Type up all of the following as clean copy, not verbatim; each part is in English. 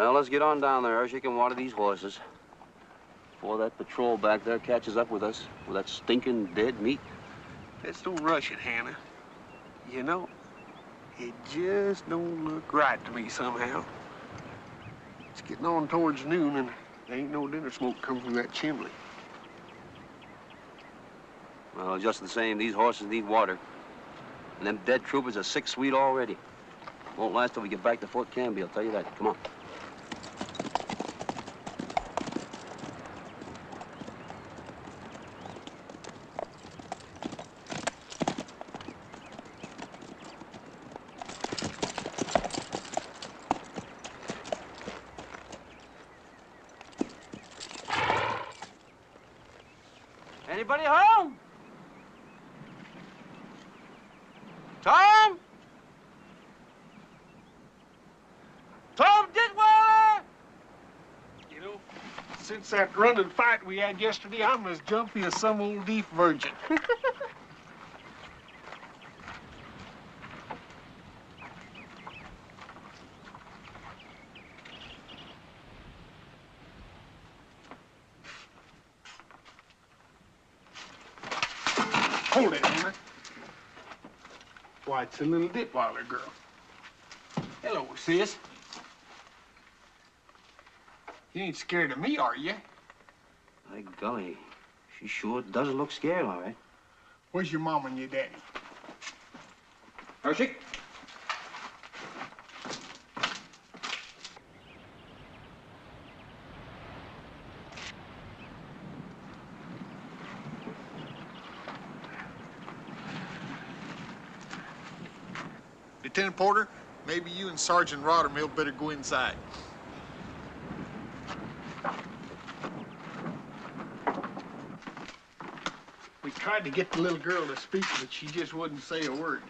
Well, let's get on down there, Hershey, and water these horses before that patrol back there catches up with us with that stinking dead meat. Let's don't rush it, Hannah. You know, it just don't look right to me somehow. It's getting on towards noon, and there ain't no dinner smoke coming from that chimney. Well, just the same, these horses need water. And them dead troopers are sick sweet already. Won't last till we get back to Fort Canby, I'll tell you that. Come on. Anybody home? Tom? Tom Ditweiler! You know, since that running fight we had yesterday, I'm as jumpy as some old deef virgin. Hold it, Hannah. Why, it's the little Ditweiler girl. Hello, sis. You ain't scared of me, are you? By golly, she sure does look scared, all right. Where's your mom and your daddy? Hershey? Lieutenant Porter, maybe you and Sergeant Rottermill better go inside. We tried to get the little girl to speak, but she just wouldn't say a word.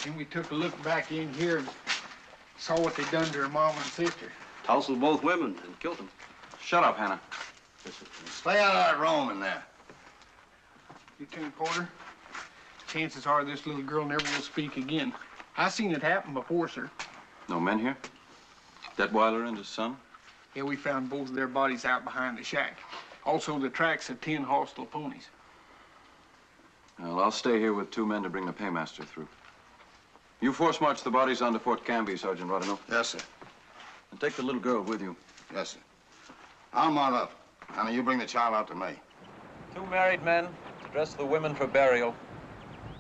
Then we took a look back in here and saw what they'd done to her mom and sister. Tousled both women and killed them. Shut up, Hannah. Stay out of that room in there. Lieutenant Porter, chances are this little girl never will speak again. I seen it happen before, sir. No men here? Detweiler and his son? Yeah, we found both of their bodies out behind the shack. Also, the tracks of 10 hostile ponies. Well, I'll stay here with 2 men to bring the paymaster through. You force march the bodies onto Fort Canby, Sergeant Rothermill. Yes, sir. And take the little girl with you. Yes, sir. I'll mount up. Hannah, you bring the child out to me. 2 married men, dress the women for burial.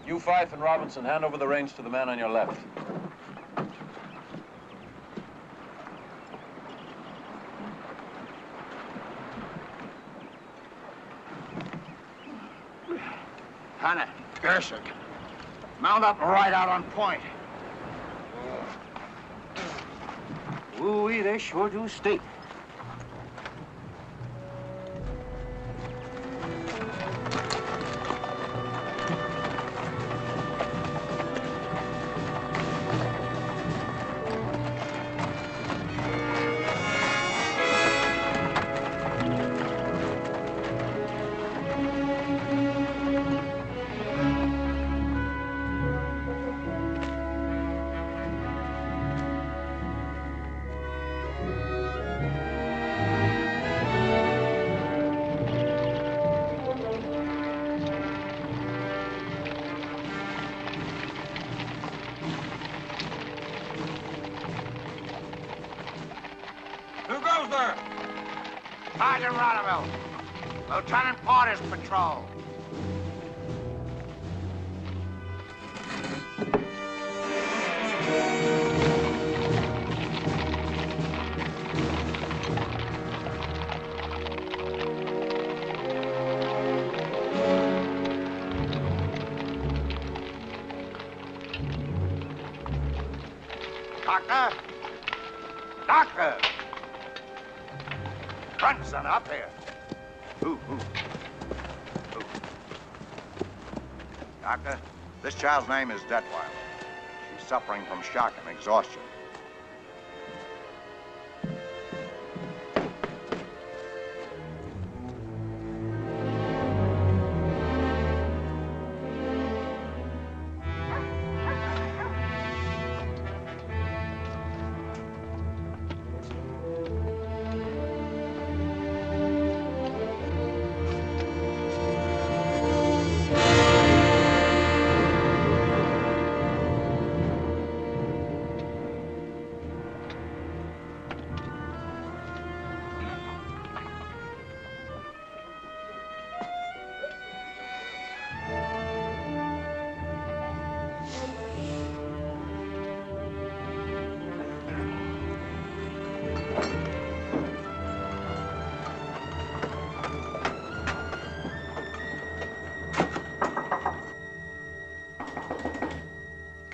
You, Fife, and Robinson, hand over the reins to the man on your left. Hannah, Gershon, mount up and ride out on point. Ooh-wee, they sure do stink. Sergeant Rottermill, Lieutenant Porter's patrol. Doctor? Doctor! Brunson, up here. Ooh. Doctor, this child's name is Detweiler. She's suffering from shock and exhaustion.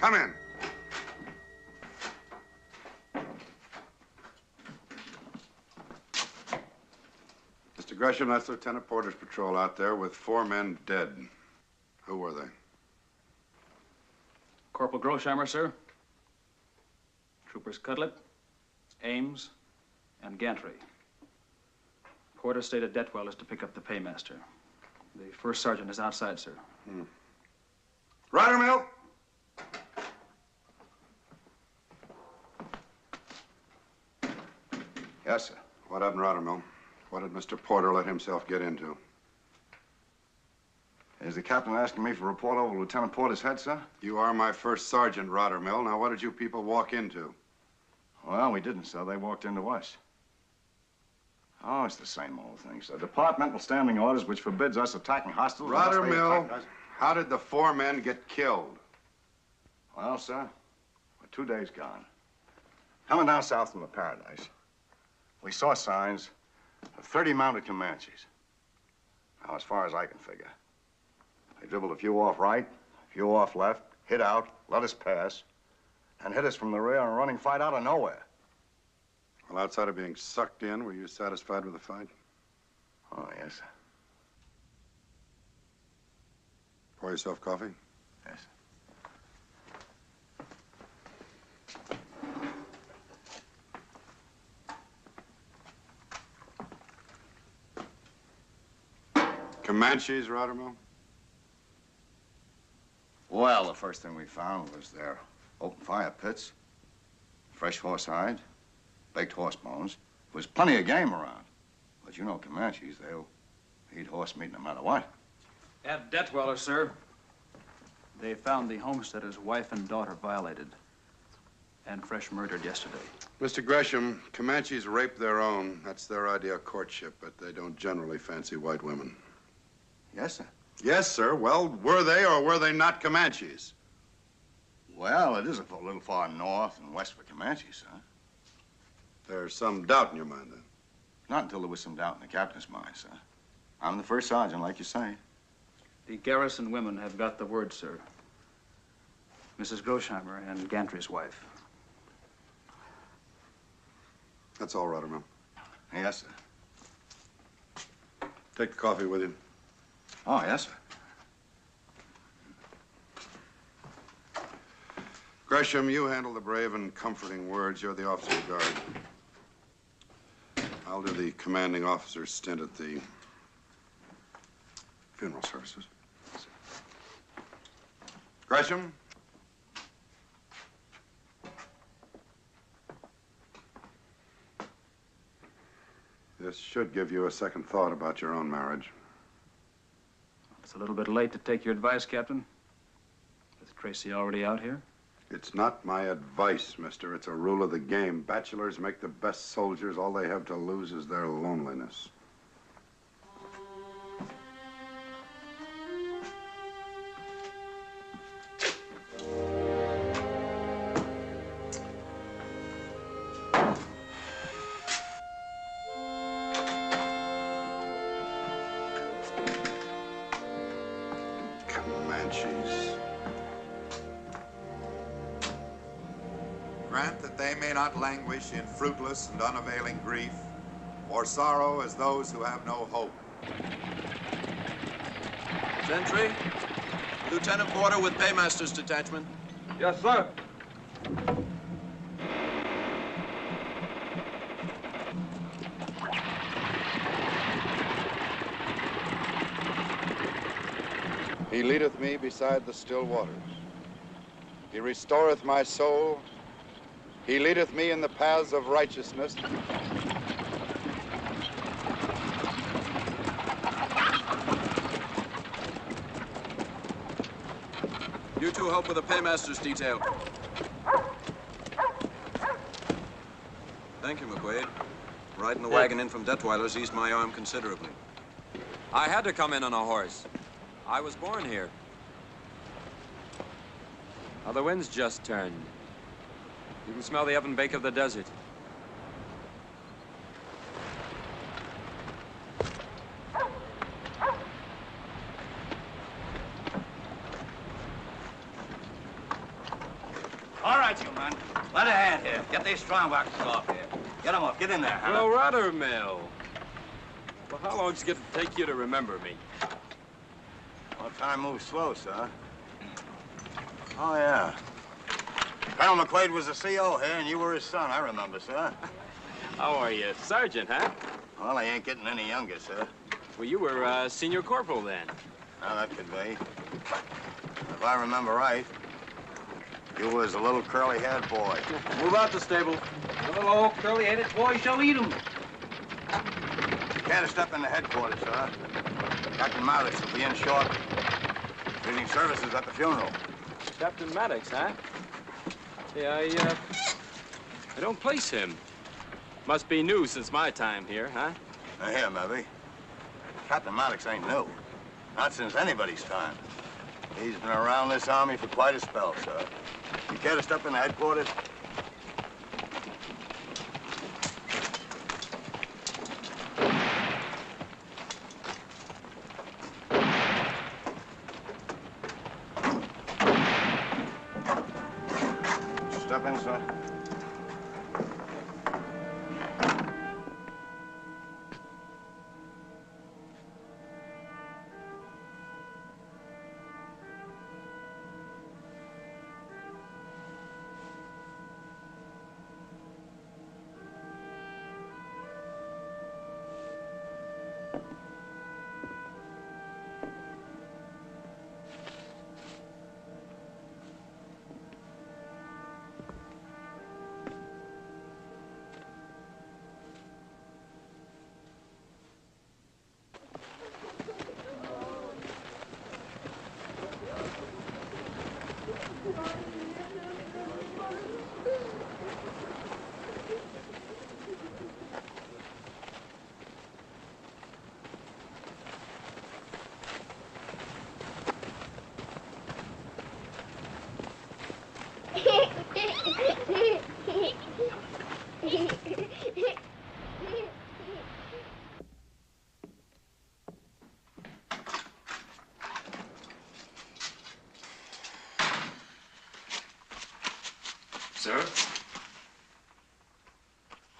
Come in. Mr. Gresham, that's Lieutenant Porter's patrol out there with 4 men dead. Who were they? Corporal Grosheimer, sir. Troopers Cudlett, Ames, and Gantry. Porter stated Detwell is to pick up the paymaster. The first sergeant is outside, sir. Ryder Mill! Yes, sir. What happened, Rottermill? What did Mr. Porter let himself get into? Is the captain asking me for a report over Lieutenant Porter's head, sir? You are my first sergeant, Rottermill. Now, what did you people walk into? Well, we didn't, sir. They walked into us. Oh, it's the same old thing, sir. Departmental standing orders which forbids us attacking hostiles. unless they Rottermill, attack us. how did the 4 men get killed? Well, sir, we're 2 days gone. Coming down south from the Paradise, we saw signs of 30 mounted Comanches. Now, as far as I can figure, they dribbled a few off right, a few off left, hid out, let us pass, and hit us from the rear in a running fight out of nowhere. Well, outside of being sucked in, were you satisfied with the fight? Oh, yes, sir. Pour yourself coffee? Yes, sir. Comanches, Rottermill? Well, the first thing we found was their open fire pits, fresh horse hide, baked horse bones. There was plenty of game around. But you know Comanches, they'll eat horse meat no matter what. At Detweller, sir, they found the homesteader's wife and daughter violated and fresh murdered yesterday. Mr. Gresham, Comanches rape their own. That's their idea of courtship, but they don't generally fancy white women. Yes, sir. Yes, sir. Well, were they or were they not Comanches? Well, it is a little far north and west for Comanches, sir. There's some doubt in your mind, then? Not until there was some doubt in the captain's mind, sir. I'm the first sergeant, like you say. The garrison women have got the word, sir. Mrs. Grosheimer and Gantry's wife. That's all, Rottermill. Yes, sir. Take the coffee with you. Oh, yes, sir. Gresham, you handle the brave and comforting words. You're the officer guard. I'll do the commanding officer's stint at the funeral services. Gresham? This should give you a second thought about your own marriage. It's a little bit late to take your advice, Captain. With Tracy already out here? It's not my advice, mister. It's a rule of the game. Bachelors make the best soldiers. All they have to lose is their loneliness. Comanches. Grant that they may not languish in fruitless and unavailing grief, or sorrow as those who have no hope. Gentry, Lieutenant Porter with Paymaster's detachment. Yes, sir. He leadeth me beside the still waters. He restoreth my soul. He leadeth me in the paths of righteousness. You two help with the Paymaster's detail. Thank you, McQuaid. Riding the wagon in from Detweiler's eased my arm considerably. I had to come in on a horse. I was born here. Now the wind's just turned. You can smell the oven bake of the desert. here. Get these strong boxes off here. Get them off. Get in there, Hannah. Well, Ruddermill. Well, how long's it gonna take you to remember me? Well, time moves slow, sir. Oh, yeah. Colonel McQuaid was the CO here, and you were his son. I remember, sir. How are you? Sergeant, huh? Well, I ain't getting any younger, sir. Well, you were senior corporal then. Now, that could be. If I remember right, you was a little curly-haired boy. Move out the stable. The little old curly-headed boy shall eat him. You can't step in the headquarters, sir. Captain Maddox will be in short. Reading services at the funeral. Captain Maddox, huh? Yeah, I don't place him. Must be new since my time here, huh? Now, here, Mevy. Captain Maddox ain't new. Not since anybody's time. He's been around this army for quite a spell, sir. You care to step in the headquarters? Step in, sir. Sir?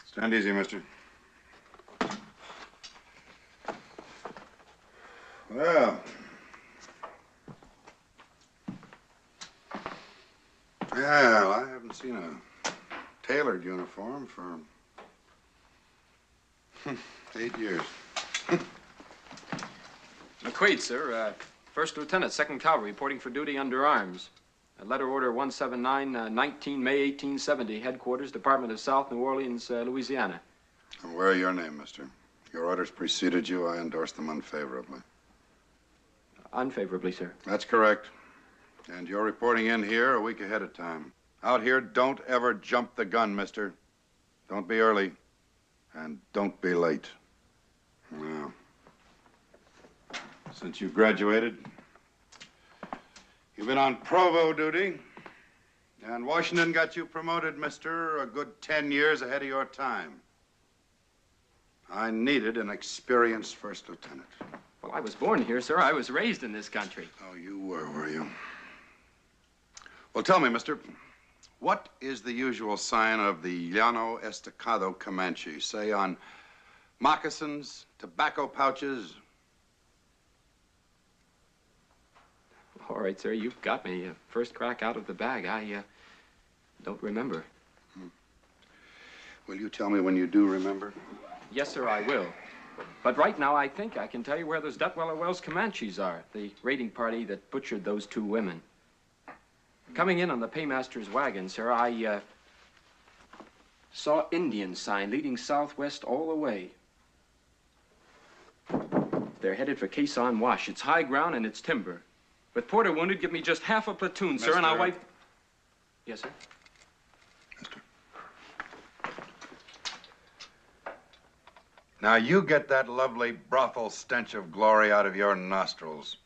Stand easy, mister. Well. Well, I haven't seen a tailored uniform for 8 years. McQuaid, sir. First Lieutenant, 2nd Cavalry, reporting for duty under arms. Letter Order 179, 19 May 1870, Headquarters, Department of South New Orleans, Louisiana. And where are your name, mister? Your orders preceded you. I endorse them unfavorably. Unfavorably, sir. That's correct. And you're reporting in here a week ahead of time. Out here, don't ever jump the gun, mister. Don't be early. And don't be late. Now, since you graduated, you've been on provo duty, and Washington got you promoted, mister, a good 10 years ahead of your time. I needed an experienced first lieutenant. Well, I was born here, sir. I was raised in this country. Oh, you were you? Well, tell me, mister, what is the usual sign of the Llano Estacado Comanche? Say on moccasins, tobacco pouches? All right, sir, you've got me. First crack out of the bag. I don't remember. Will you tell me when you do remember? Yes, sir, I will. But right now, I think I can tell you where those Detweller Wells Comanches are, the raiding party that butchered those 2 women. Coming in on the paymaster's wagon, sir, I saw Indian sign leading southwest all the way. They're headed for Quezon Wash. It's high ground and it's timber. With Porter wounded, give me just half a platoon, sir, and I'll wipe... Yes, sir? Mister. Now, you get that lovely brothel stench of glory out of your nostrils.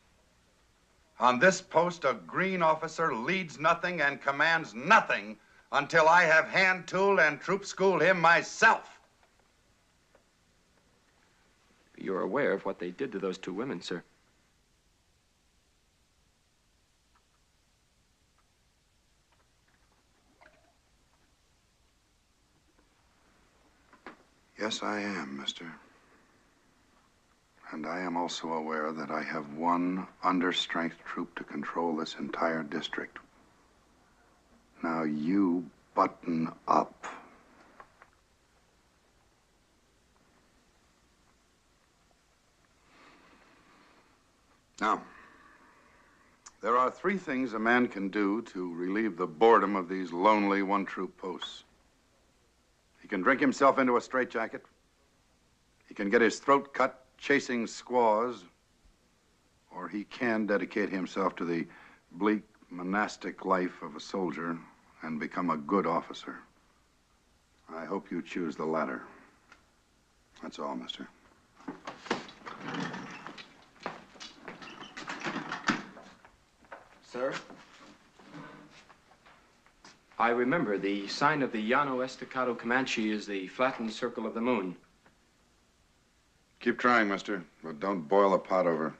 On this post, a green officer leads nothing and commands nothing until I have hand-tooled and troop-schooled him myself. You're aware of what they did to those 2 women, sir. Yes, I am, mister. And I am also aware that I have one understrength troop to control this entire district. Now you button up. Now, there are 3 things a man can do to relieve the boredom of these lonely one-troop posts. He can drink himself into a straitjacket. He can get his throat cut chasing squaws, or he can dedicate himself to the bleak monastic life of a soldier and become a good officer. I hope you choose the latter. That's all, mister. Sir? I remember the sign of the Llano Estacado Comanche is the flattened circle of the moon. Keep trying, mister, but don't boil the pot over. In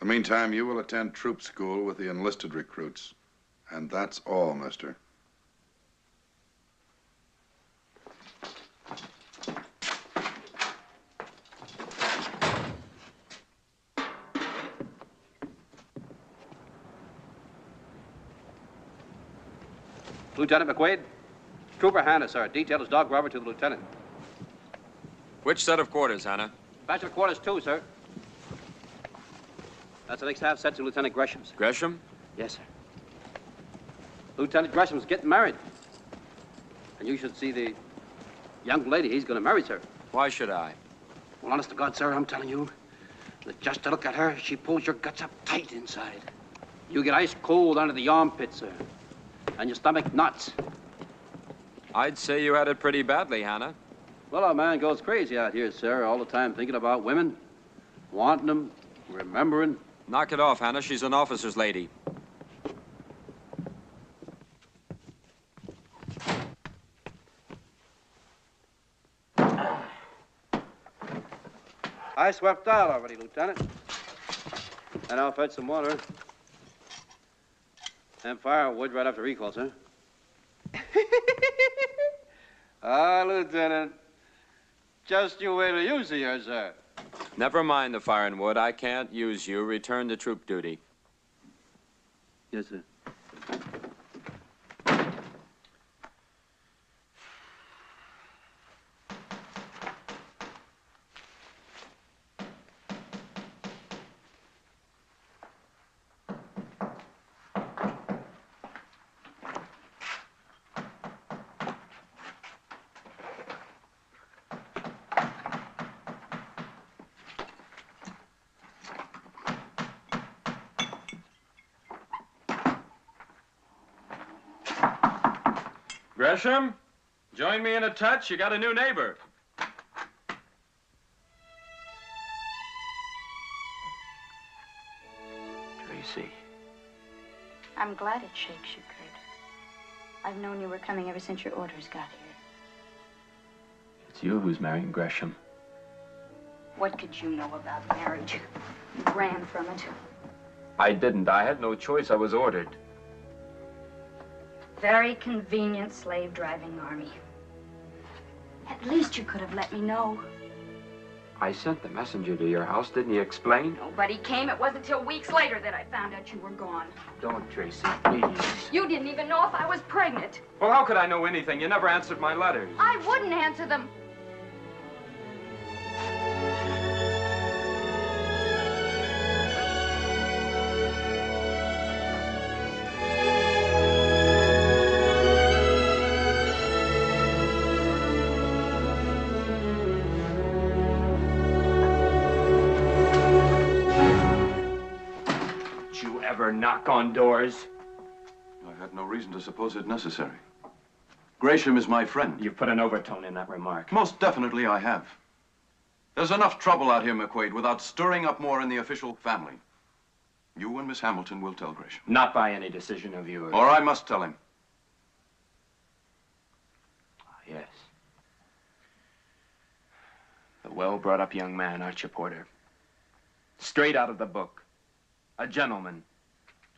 the meantime, you will attend troop school with the enlisted recruits. And that's all, mister. Lieutenant McQuaid? Trooper Hanna, sir. Detailed his dog Robert to the lieutenant. Which set of quarters, Hannah? Bachelor quarters 2, sir. That's the next half set to Lieutenant Gresham's. Gresham? Yes, sir. Lieutenant Gresham's getting married. And you should see the young lady he's going to marry, sir. Why should I? Well, honest to God, sir, I'm telling you that just to look at her, she pulls your guts up tight inside. You get ice cold under the armpit, sir. And your stomach knots. I'd say you had it pretty badly, Hannah. Well, our man goes crazy out here, sir, all the time thinking about women, wanting them, remembering. Knock it off, Hannah. She's an officer's lady. I swept out already, Lieutenant. And I'll fetch some water. And firewood right after recall, sir. Ah, Lieutenant. Just you wait till you see her, sir. Never mind the fire and wood. I can't use you. Return to troop duty. Yes, sir. Gresham, join me in a touch. You got a new neighbor. Tracy. I'm glad it shakes you, Kurt. I've known you were coming ever since your orders got here. It's you who's marrying Gresham. What could you know about marriage? You ran from it. I didn't. I had no choice. I was ordered. Very convenient slave-driving army. At least you could have let me know. I sent the messenger to your house. Didn't he explain? Nobody came. It wasn't until weeks later that I found out you were gone. Don't, Tracy, please. You didn't even know if I was pregnant. Well, how could I know anything? You never answered my letters. I wouldn't answer them. Knock on doors. I had no reason to suppose it necessary. Gresham is my friend. You've put an overtone in that remark. Most definitely I have. There's enough trouble out here, McQuaid, without stirring up more in the official family. You and Miss Hamilton will tell Gresham. Not by any decision of yours. Or I must tell him. Yes. A well-brought-up young man, aren't you, Porter? Straight out of the book. A gentleman.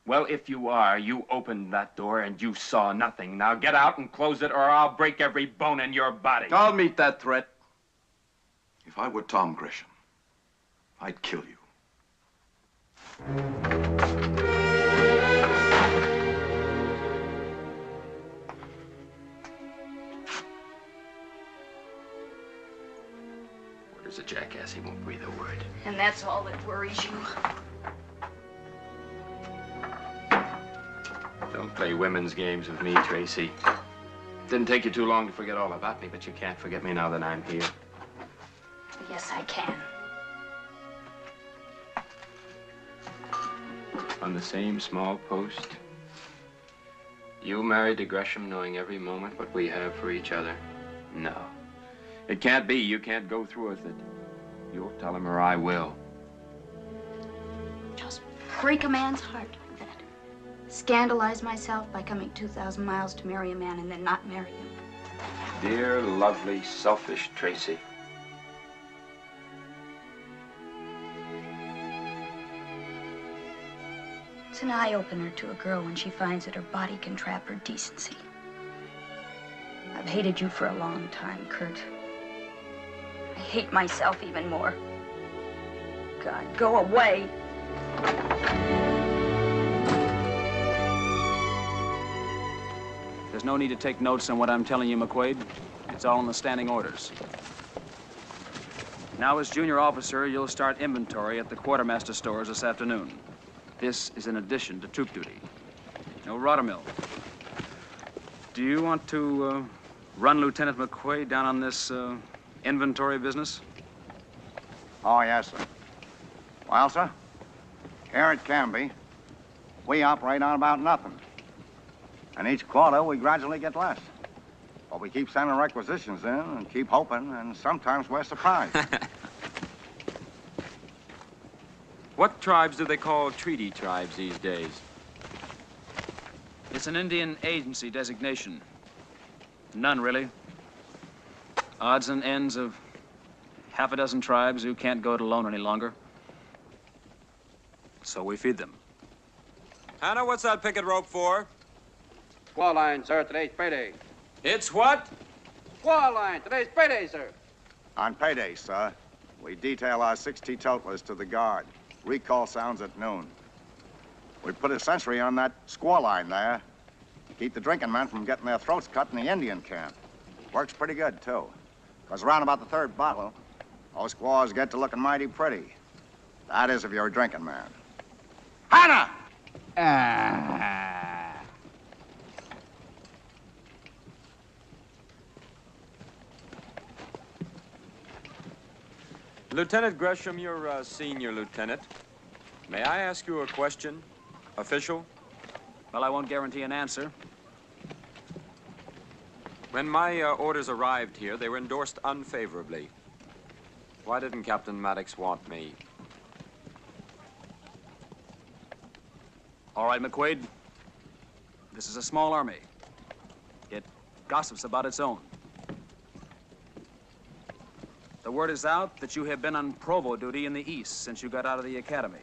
Well, if you are, you opened that door and you saw nothing. Now get out and close it or I'll break every bone in your body. I'll meet that threat. If I were Tom Gresham, I'd kill you. Where's the jackass? He won't breathe a word. And that's all that worries you. Don't play women's games with me, Tracy. Didn't take you too long to forget all about me, but you can't forget me now that I'm here. Yes, I can. On the same small post. You married to Gresham knowing every moment what we have for each other? No. It can't be. You can't go through with it. You'll tell him or I will. Just break a man's heart like that. Scandalize myself by coming 2,000 miles to marry a man and then not marry him. Dear, lovely, selfish Tracy. It's an eye-opener to a girl when she finds that her body can trap her decency. I've hated you for a long time, Kurt. I hate myself even more. God, go away. There's no need to take notes on what I'm telling you, McQuaid. It's all in the standing orders. Now, as junior officer, you'll start inventory at the quartermaster stores this afternoon. This is in addition to troop duty. No Rottermill. Do you want to run Lieutenant McQuaid down on this inventory business? Oh, yes, sir. Well, sir, here at Canby, we operate on about nothing. And each quarter, we gradually get less. But we keep sending requisitions in and keep hoping, and sometimes we're surprised. What tribes do they call treaty tribes these days? It's an Indian agency designation. None, really. Odds and ends of half a dozen tribes who can't go it alone any longer. So we feed them. Hannah, what's that picket rope for? Squaw line, sir. Today's payday. It's what? Squaw line. Today's payday, sir. On payday, sir, we detail our 6 teetotalers to the guard. Recall sounds at noon. We put a sentry on that squaw line there. Keep the drinking men from getting their throats cut in the Indian camp. Works pretty good, too. Because around about the 3rd bottle, those squaws get to looking mighty pretty. That is if you're a drinking man. Hannah! Lieutenant Gresham, you're a senior lieutenant. May I ask you a question? Official? Well, I won't guarantee an answer. When my orders arrived here, they were endorsed unfavorably. Why didn't Captain Maddox want me? All right, McQuaid. This is a small army. It gossips about its own. The word is out that you have been on provo duty in the East since you got out of the academy.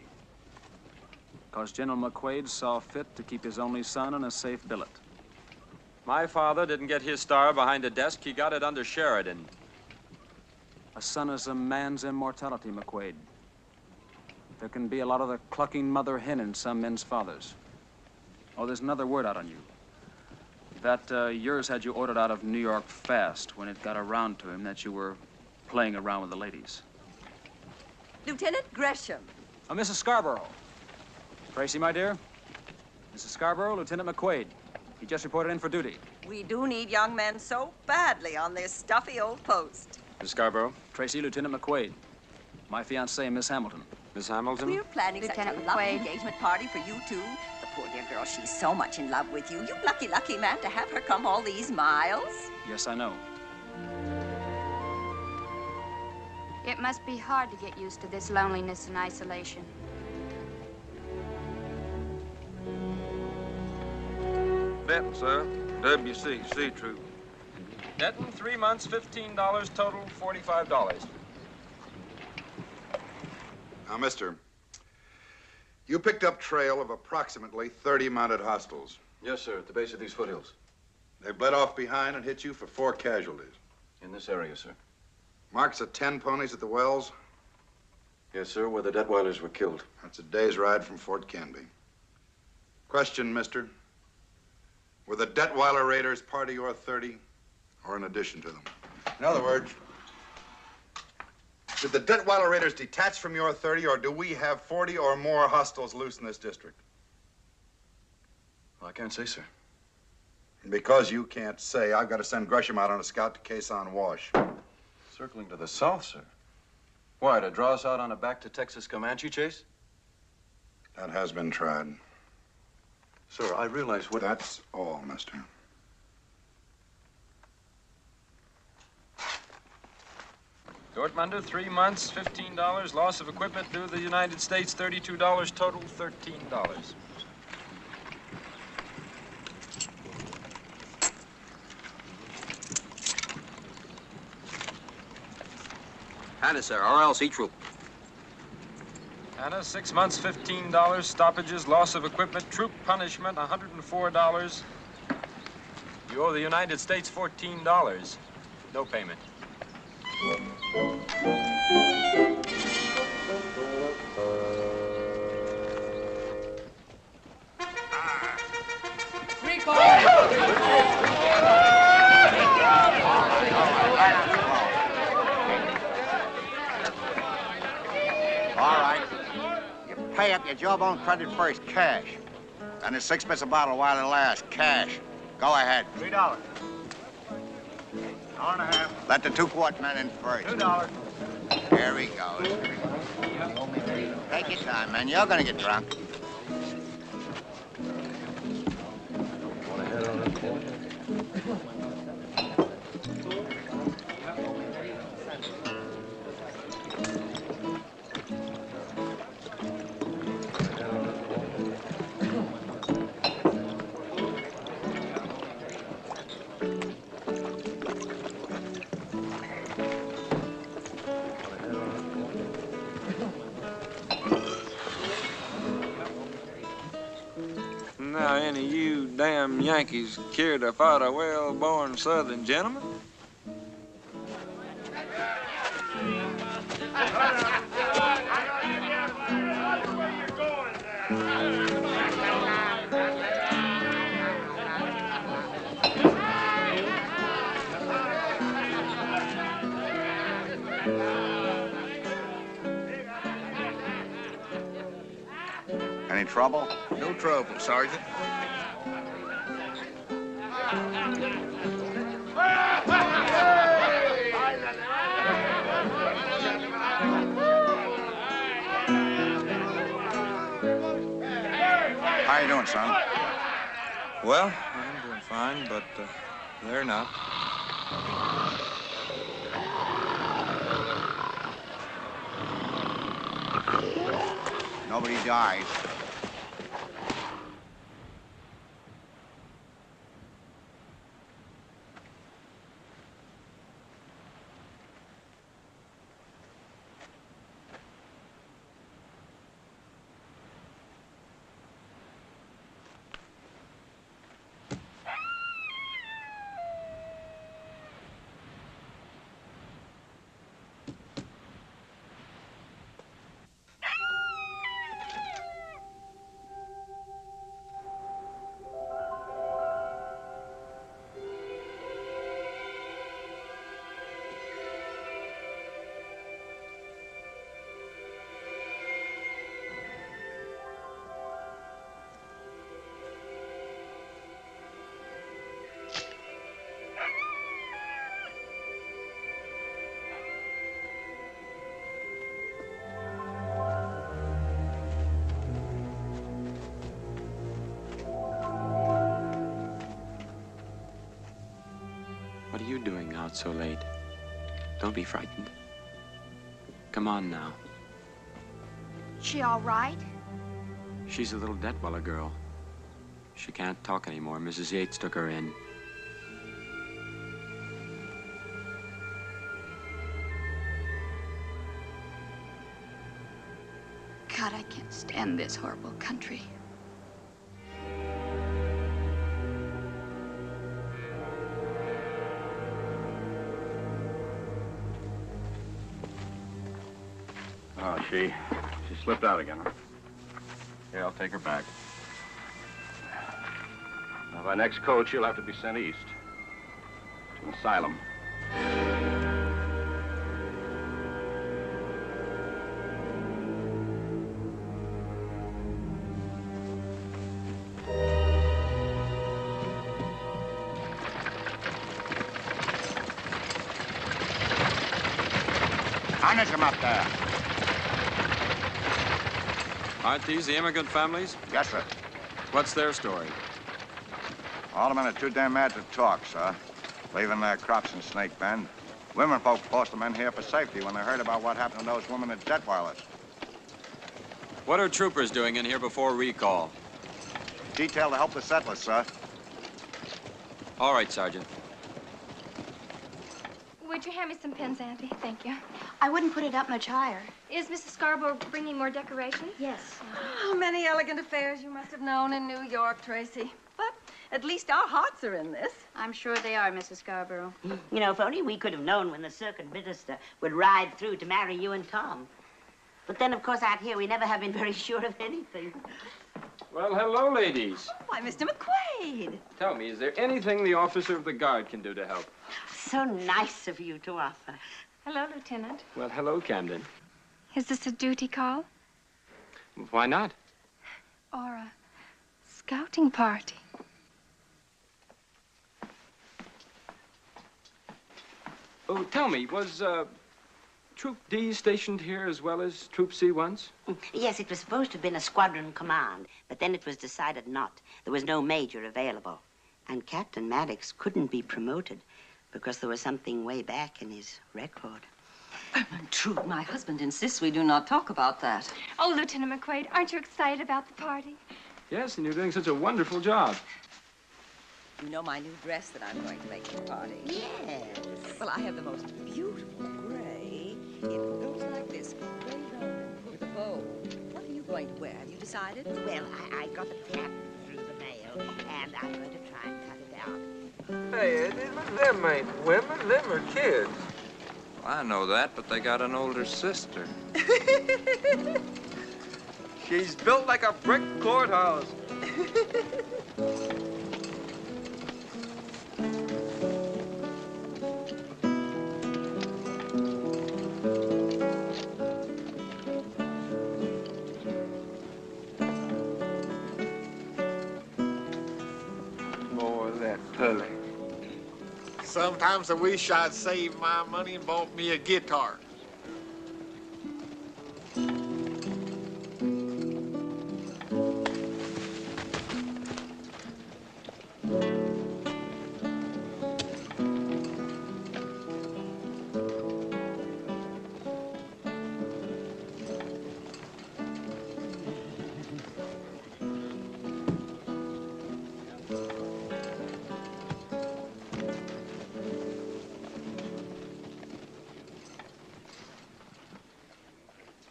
Because General McQuaid saw fit to keep his only son in a safe billet. My father didn't get his star behind a desk. He got it under Sheridan. A son is a man's immortality, McQuaid. There can be a lot of the clucking mother hen in some men's fathers. Oh, there's another word out on you. That yours had you ordered out of New York fast when it got around to him that you were playing around with the ladies. Lieutenant Gresham. Mrs. Scarborough. Tracy, my dear. Mrs. Scarborough, Lieutenant McQuaid. He just reported in for duty. We do need young men so badly on this stuffy old post. Miss Scarborough. Tracy, Lieutenant McQuaid. My fiancée, Miss Hamilton. Miss Hamilton? We're planning Lieutenant such a lovely McQuaid. engagement party for you two. The poor dear girl, she's so much in love with you. You lucky, lucky man to have her come all these miles. Yes, I know. It must be hard to get used to this loneliness and isolation. Denton, sir. WC, troop. Denton, 3 months, $15, total $45. Now, mister, you picked up trail of approximately 30 mounted hostiles. Yes, sir, at the base of these foothills. They bled off behind and hit you for 4 casualties. In this area, sir. Marks of 10 ponies at the wells? Yes, sir, where the Detweilers were killed. That's a day's ride from Fort Canby. Question, mister. Were the Detweiler raiders part of your 30 or in addition to them? In other words, did the Detweiler raiders detach from your 30 or do we have 40 or more hostiles loose in this district? Well, I can't say, sir. And because you can't say, I've got to send Gresham out on a scout to Quezon Wash. Circling to the south, sir. Why, to draw us out on a back-to-Texas Comanche chase? That has been tried. Sir, I realize what... That's all, mister. Dortmunder, 3 months, $15. Loss of equipment due to the United States, $32. Total, $13. Hannah, sir, RLC troop. Anna, 6 months, $15. Stoppages, loss of equipment, troop punishment, $104. You owe the United States $14. No payment. Pay up your jawbone credit first, cash. And it's 6 bits a bottle while it lasts, cash. Go ahead. $3. $1.50. Let the 2-quart man in first. $2. There he goes. Take your time, man. You're gonna get drunk. Now, any of you damn Yankees care to fight a well-born Southern gentleman? Any trouble? No trouble, Sergeant. How you doing, son? Well, I'm doing fine, but they're not. Nobody dies. What are you doing out so late? Don't be frightened. Come on now. She all right? She's a little Detweiler girl. She can't talk anymore. Mrs. Yates took her in. God, I can't stand this horrible country. Oh, she slipped out again, huh? Yeah, I'll take her back. Now, by next coach, you'll have to be sent east. To an asylum. Punish him up there. Aren't these the immigrant families? Yes, sir. What's their story? All the men are too damn mad to talk, sir. Leaving their crops in Snake Bend. Women folk forced the men here for safety when they heard about what happened to those women at Detweiler's. What are troopers doing in here before recall? Detailed to help the settlers, sir. All right, Sergeant. Would you hand me some pins, Auntie? Thank you. I wouldn't put it up much higher. Is Mrs. Scarborough bringing more decorations? Yes. Oh, many elegant affairs you must have known in New York, Tracy. But at least our hearts are in this. I'm sure they are, Mrs. Scarborough. You know, if only we could have known when the circuit minister would ride through to marry you and Tom. But then, of course, out here, we never have been very sure of anything. Well, hello, ladies. Why, Mr. McQuaid. Tell me, is there anything the officer of the guard can do to help? So nice of you to offer. Hello, Lieutenant. Well, hello, Camden. Is this a duty call Why not? or a scouting party? Oh, tell me, was Troop D stationed here as well as Troop C once? Yes, it was supposed to have been a squadron command, but then it was decided not. There was no major available. And Captain Maddox couldn't be promoted because there was something way back in his record. True, my husband insists we do not talk about that. Oh, Lieutenant McQuaid, aren't you excited about the party? Yes, and you're doing such a wonderful job. You know my new dress that I'm going to make for the party? Yes. Well, I have the most beautiful gray. It goes like this, gray velvet with a bow. What are you going to wear? Have you decided? Well, I got the pattern through the mail, and I'm going to try and cut it out. Hey, Eddie, them ain't women, them are kids. I know that, but they got an older sister. She's built like a brick courthouse. More of that pulling. Sometimes I wish I'd saved my money and bought me a guitar.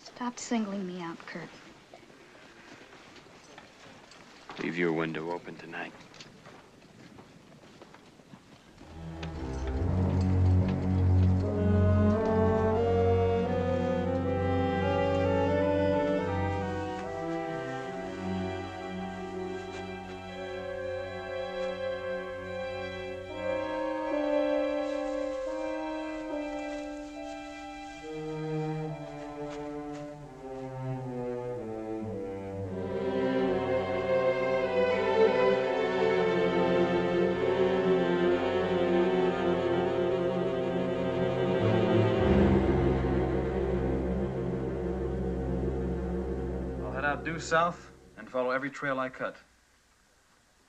Stop singling me out, Kurt. Leave your window open tonight. Due south and follow every trail I cut.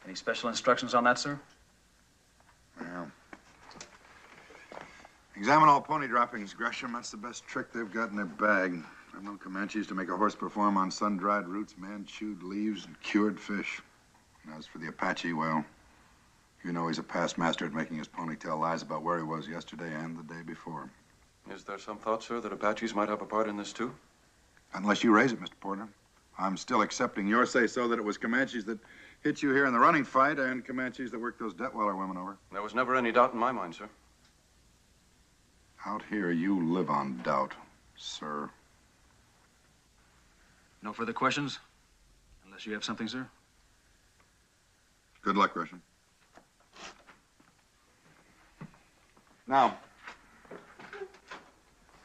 Any special instructions on that, sir? Well, examine all pony droppings, Gresham. That's the best trick they've got in their bag. I've known Comanches to make a horse perform on sun-dried roots, man-chewed leaves, and cured fish. And as for the Apache, well, you know he's a past master at making his pony tell lies about where he was yesterday and the day before. Is there some thought, sir, that Apaches might have a part in this, too? Unless you raise it, Mr. Porter. I'm still accepting your say-so that it was Comanches that hit you here in the running fight and Comanches that worked those Detweiler women over. There was never any doubt in my mind, sir. Out here, you live on doubt, sir. No further questions? Unless you have something, sir? Good luck, Gresham. Now,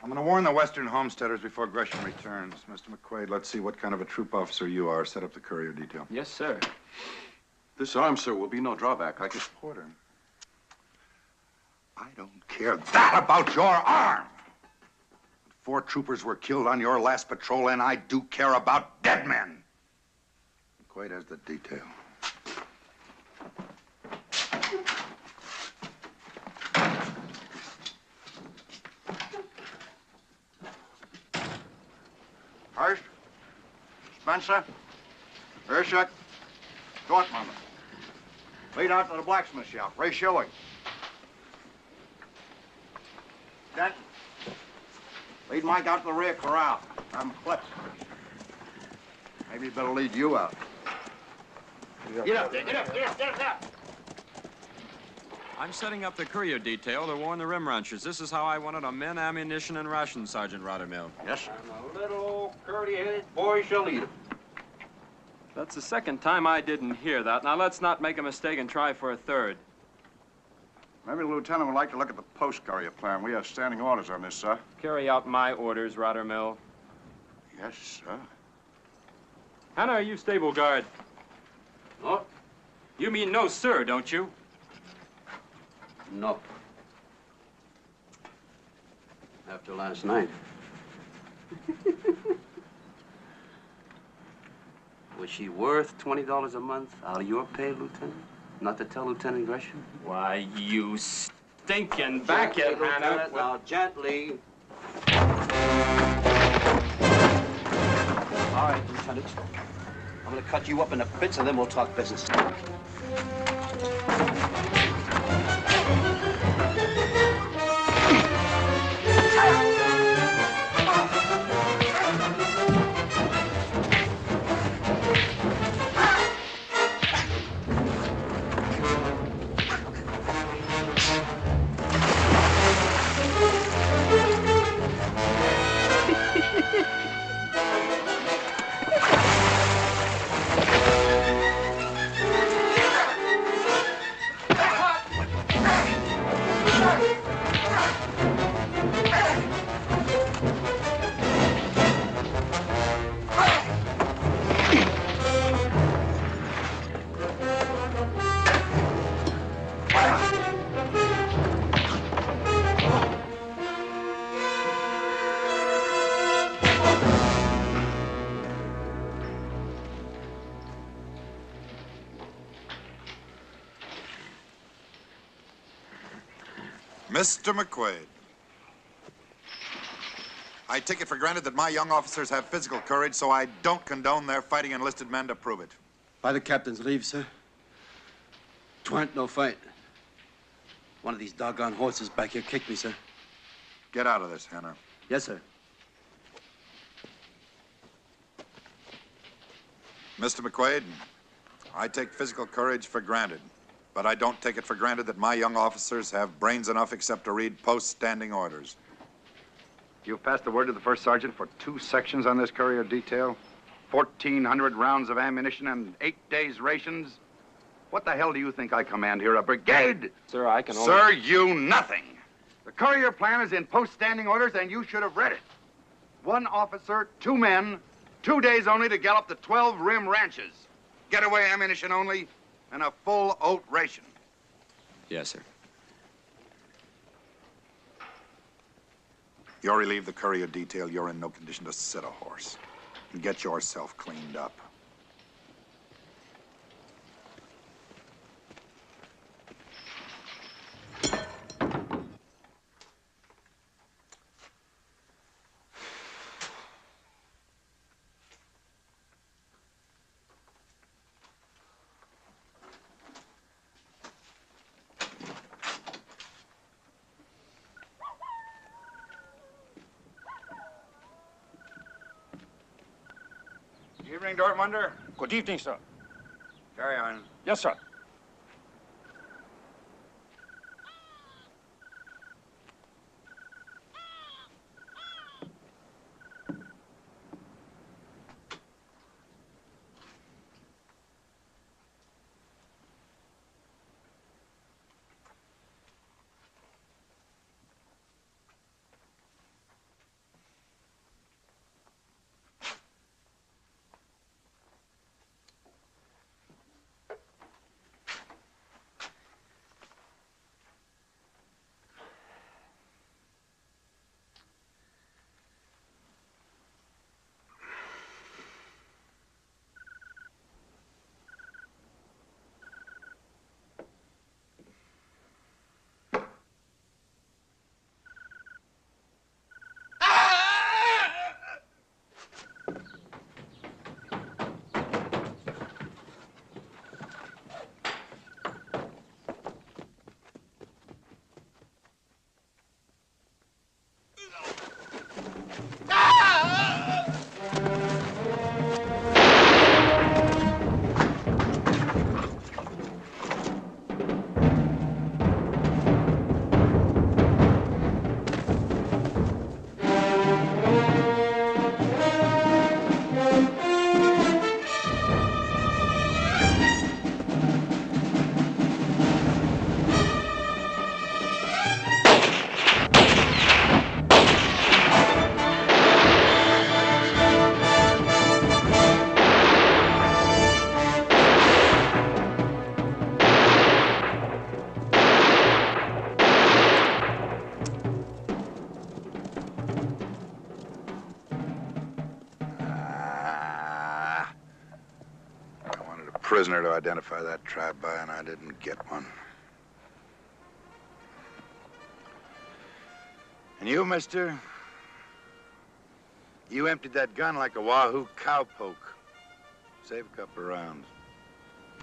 I'm going to warn the Western homesteaders before Gresham returns. Mr. McQuaid, let's see what kind of a troop officer you are. Set up the courier detail. Yes, sir. This arm, sir, will be no drawback. I can... Porter. I don't care that about your arm. 4 troopers were killed on your last patrol, and I do care about dead men. McQuaid has the detail. Hurst, Spencer, Urshuk, Dortmund. Lead out to the blacksmith shop. Reissuing. Denton, lead Mike out to the rear corral. I'm clipped. Maybe you better lead you out. Get up there, get up, get up, get up, get up. I'm setting up the courier detail to warn the rim ranchers. This is how I wanted our men, ammunition, and rations, Sergeant Rothermill. Yes, sir. And a little curly-headed boy shall lead him. That's the second time I didn't hear that. Now, let's not make a mistake and try for a third. Maybe the lieutenant would like to look at the post courier plan. We have standing orders on this, sir. Carry out my orders, Rothermill. Yes, sir. Hannah, are you stable guard? No. You mean no, sir, don't you? Nope. After last night. Was she worth $20 a month out of your pay, Lieutenant? Not to tell Lieutenant Gresham? Why, you stinking backhead, Hannah. Now, gently. All right, Lieutenant. I'm gonna cut you up into bits and then we'll talk business. Mr. McQuaid, I take it for granted that my young officers have physical courage, so I don't condone their fighting enlisted men to prove it. By the captain's leave, sir. 'Twan't no fight. One of these doggone horses back here kicked me, sir. Get out of this, Henner. Yes, sir. Mr. McQuaid, I take physical courage for granted, but I don't take it for granted that my young officers have brains enough except to read post-standing orders. You've passed the word to the first sergeant for 2 sections on this courier detail, 1,400 rounds of ammunition and 8 days' rations. What the hell do you think I command here, a brigade? Sir, I can only... Sir, you nothing. The courier plan is in post-standing orders, and you should have read it. 1 officer, 2 men, 2 days only to gallop the 12 rim ranches. Getaway ammunition only, and a full oat ration. Yes, sir. You're relieved the courier detail. You're in no condition to sit a horse. And get yourself cleaned up. Evening, Dortmunder. Good evening, sir. Carry on. Yes, sir. prisoner to identify that tribe by, and I didn't get one. And you, mister, you emptied that gun like a wahoo cowpoke. Save a couple of rounds.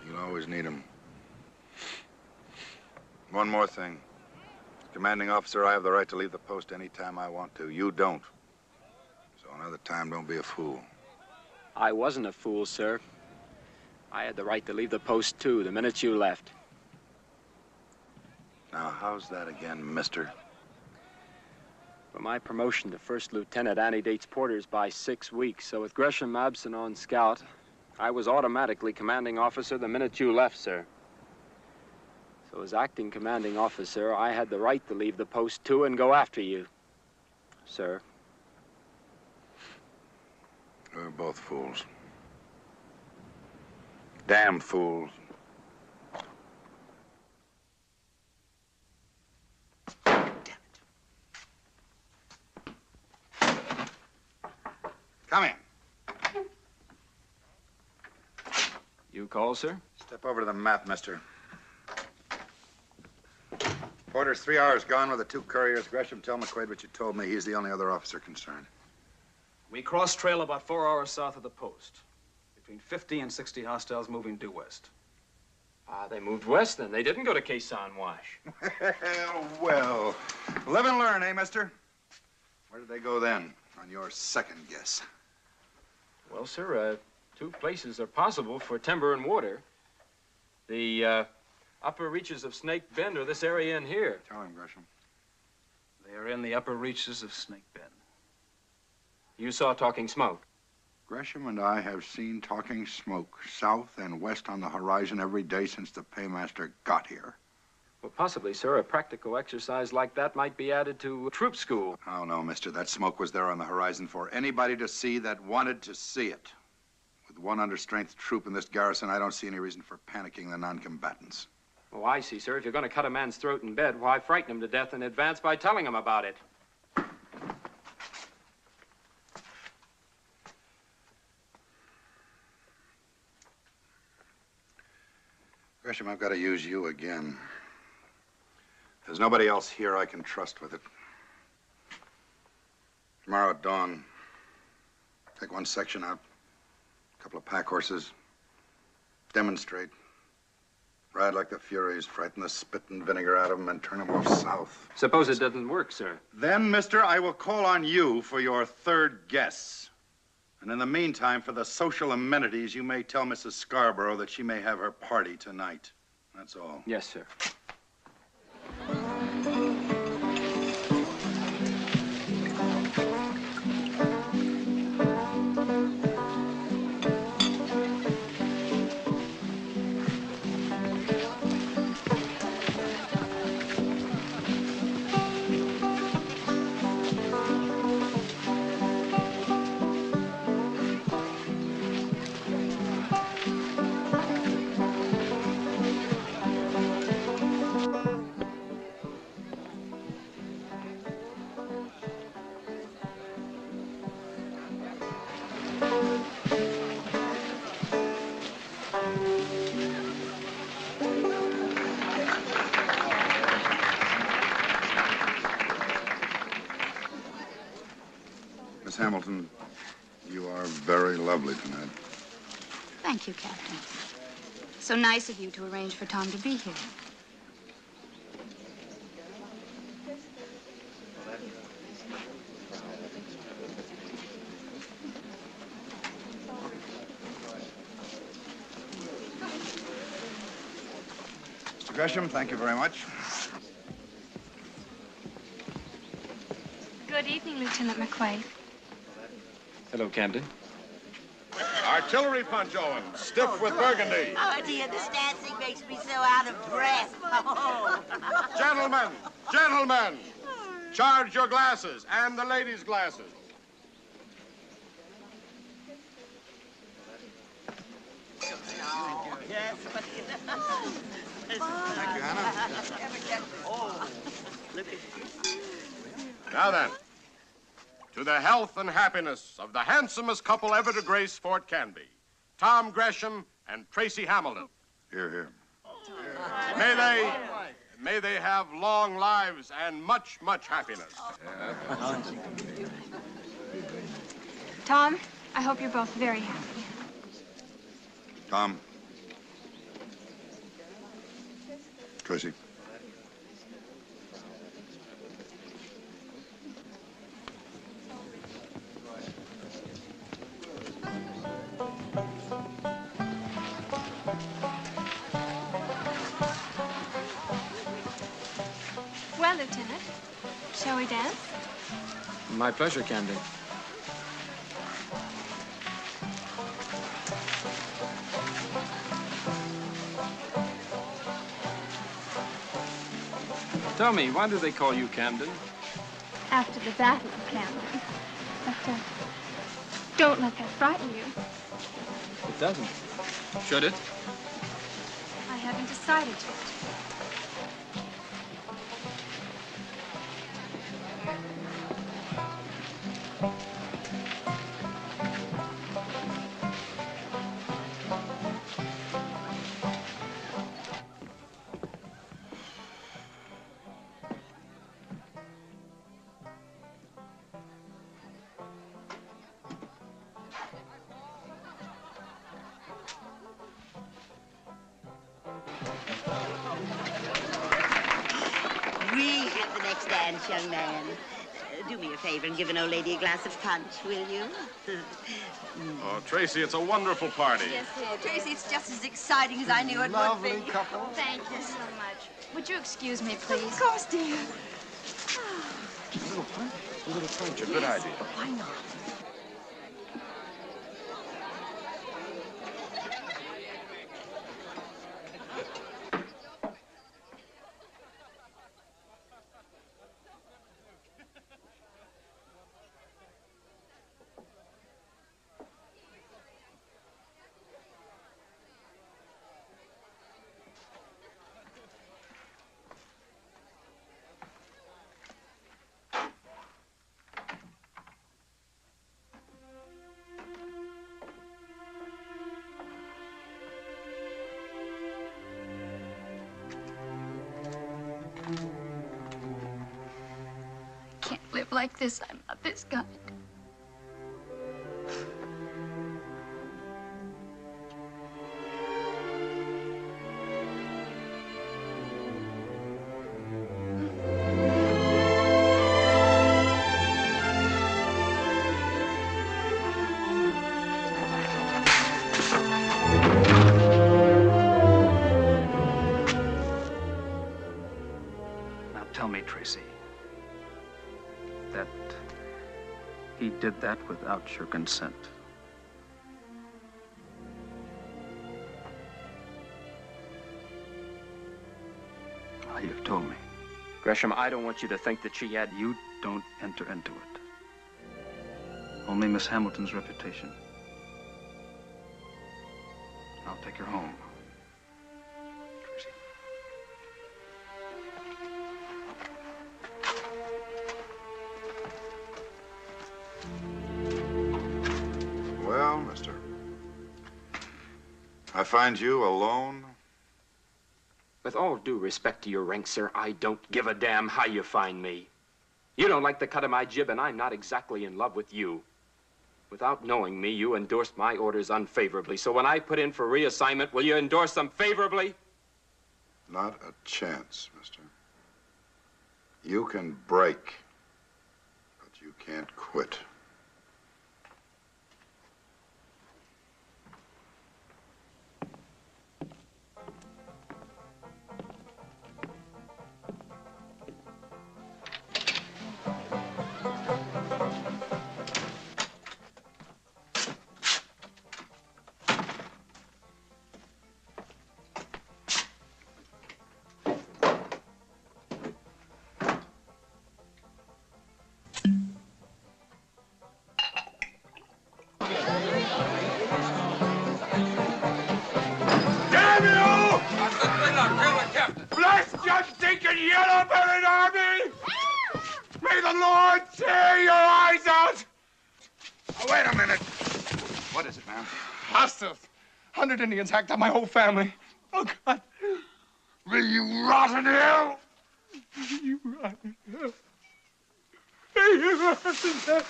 You'll always need them. One more thing. As commanding officer, I have the right to leave the post any time I want to. You don't. So another time, don't be a fool. I wasn't a fool, sir. I had the right to leave the post, too, the minute you left. Now, how's that again, mister? Well, my promotion to first lieutenant antedates Porter's by 6 weeks, so with Gresham absent on scout, I was automatically commanding officer the minute you left, sir. So as acting commanding officer, I had the right to leave the post, too, and go after you, sir. We're both fools. Damn fools. Come in. You call, sir? Step over to the map, mister. Porter's 3 hours gone with the 2 couriers. Gresham, tell McQuaid what you told me. He's the only other officer concerned. We crossed trail about 4 hours south of the post. Between 50 and 60 hostiles moving due west. Ah, they moved west then. They didn't go to Quezon Wash. Well, live and learn, eh, mister? Where did they go then, on your second guess? Well, sir, 2 places are possible for timber and water. The upper reaches of Snake Bend or this area in here. Tell him, Gresham. They are in the upper reaches of Snake Bend. You saw talking smoke. Gresham and I have seen talking smoke south and west on the horizon every day since the paymaster got here. Well, possibly, sir. A practical exercise like that might be added to troop school. Oh, no, mister. That smoke was there on the horizon for anybody to see that wanted to see it. With 1 understrength troop in this garrison, I don't see any reason for panicking the non-combatants. Oh, I see, sir. If you're going to cut a man's throat in bed, why frighten him to death in advance by telling him about it? Gresham, I've got to use you again. There's nobody else here I can trust with it. Tomorrow at dawn, take 1 section out, a couple of pack horses, demonstrate. Ride like the Furies, frighten the spit and vinegar out of them, and turn them off south. Suppose it doesn't work, sir. Then, mister, I will call on you for your 3rd guess. And in the meantime, for the social amenities, you may tell Mrs. Scarborough that she may have her party tonight. That's all. Yes, sir. Miss Hamilton, you are very lovely tonight. Thank you, Captain. So nice of you to arrange for Tom to be here. Mr. Gresham, thank you very much. Good evening, Lieutenant McQuaid. Hello, Camden. Artillery punch, Owen. Stiff with burgundy. Oh, dear, this dancing makes me so out of breath. Oh. Gentlemen, gentlemen, charge your glasses and the ladies' glasses. Yes. Thank you, Hannah. Oh, look at Now then, to the health and happiness of the handsomest couple ever to grace Fort Canby, Tom Gresham and Tracy Hamilton. Here, here. May they have long lives and much, much happiness. Tom, I hope you're both very happy. Tom. Tracy. Well, Lieutenant, shall we dance? My pleasure, Camden. Tell me, why do they call you Camden? After the Battle of Camden. But, don't let that frighten you. It doesn't. Should it? I haven't decided yet. We have the next dance, young man. Do me a favor and give an old lady a glass of punch, will you? Oh, Tracy, it's a wonderful party. Yes, Tracy, it's just as exciting as I knew it would be. Couple. Thank you so much. Would you excuse me, please? Of course, dear. A little punch, a good idea. Why not? Can't live like this. I'm not this kind. Now tell me, Tracy, that he did that without your consent. Well, you've told me. Gresham, I don't want you to think that she had... You don't enter into it. Only Miss Hamilton's reputation. I'll take her home. Tracy. Well, mister, I find you alone. With all due respect to your rank, sir, I don't give a damn how you find me. You don't like the cut of my jib, and I'm not exactly in love with you. Without knowing me, you endorsed my orders unfavorably. So when I put in for reassignment, will you endorse them favorably? Not a chance, mister. You can break, but you can't quit. Damn you! Bless your stinking yellow-bellied army! May the Lord tear your eyes out! Oh, wait a minute. What is it, man? Hostiles. 100 Indians hacked up my whole family. Oh, God. May you rot in hell! May you rot in hell! May you rot in hell!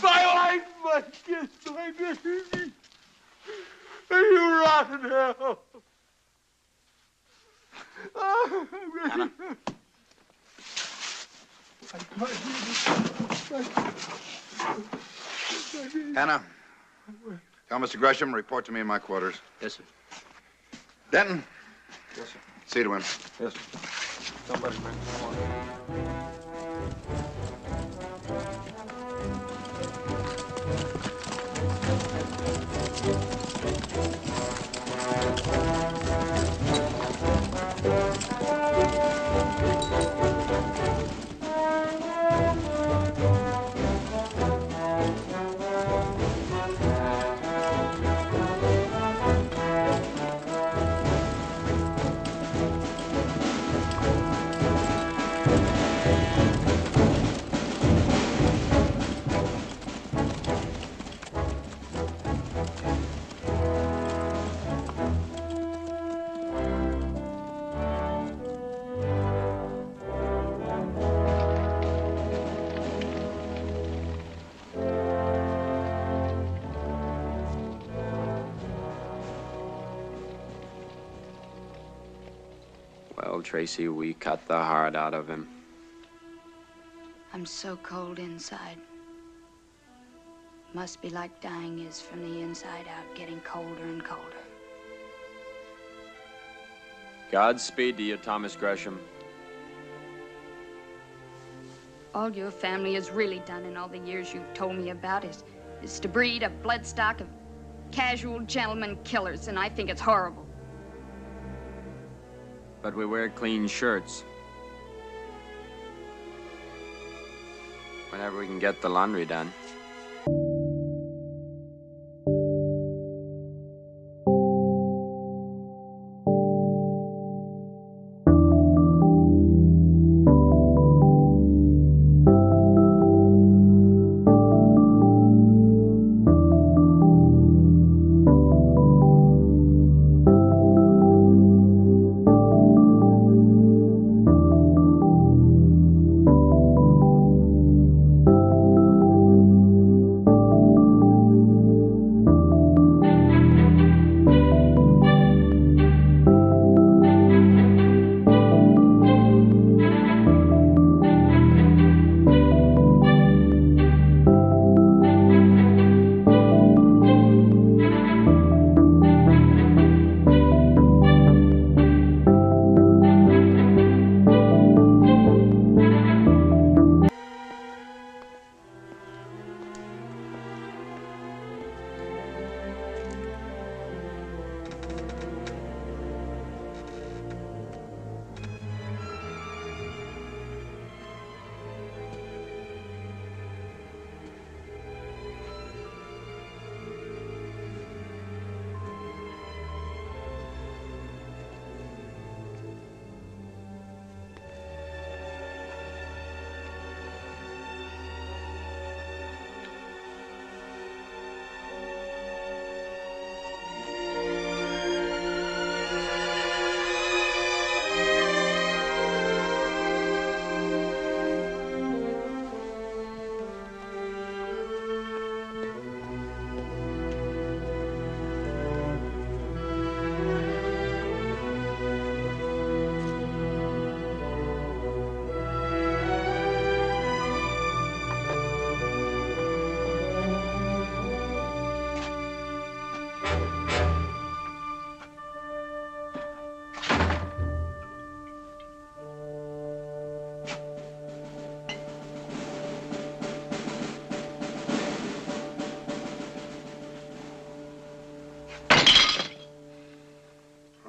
My life, my kids, my baby! May you rot in hell! Oh, Anna. Anna, tell Mr. Gresham, report to me in my quarters. Yes, sir. Denton. Yes, sir. See to him. Yes, sir. Somebody bring some water. Well, Tracy, we cut the heart out of him. I'm so cold inside. Must be like dying is from the inside out, getting colder and colder. Godspeed to you, Thomas Gresham. All your family has really done in all the years you've told me about is to breed a bloodstock of casual gentlemen killers, and I think it's horrible. But we wear clean shirts. Whenever we can get the laundry done.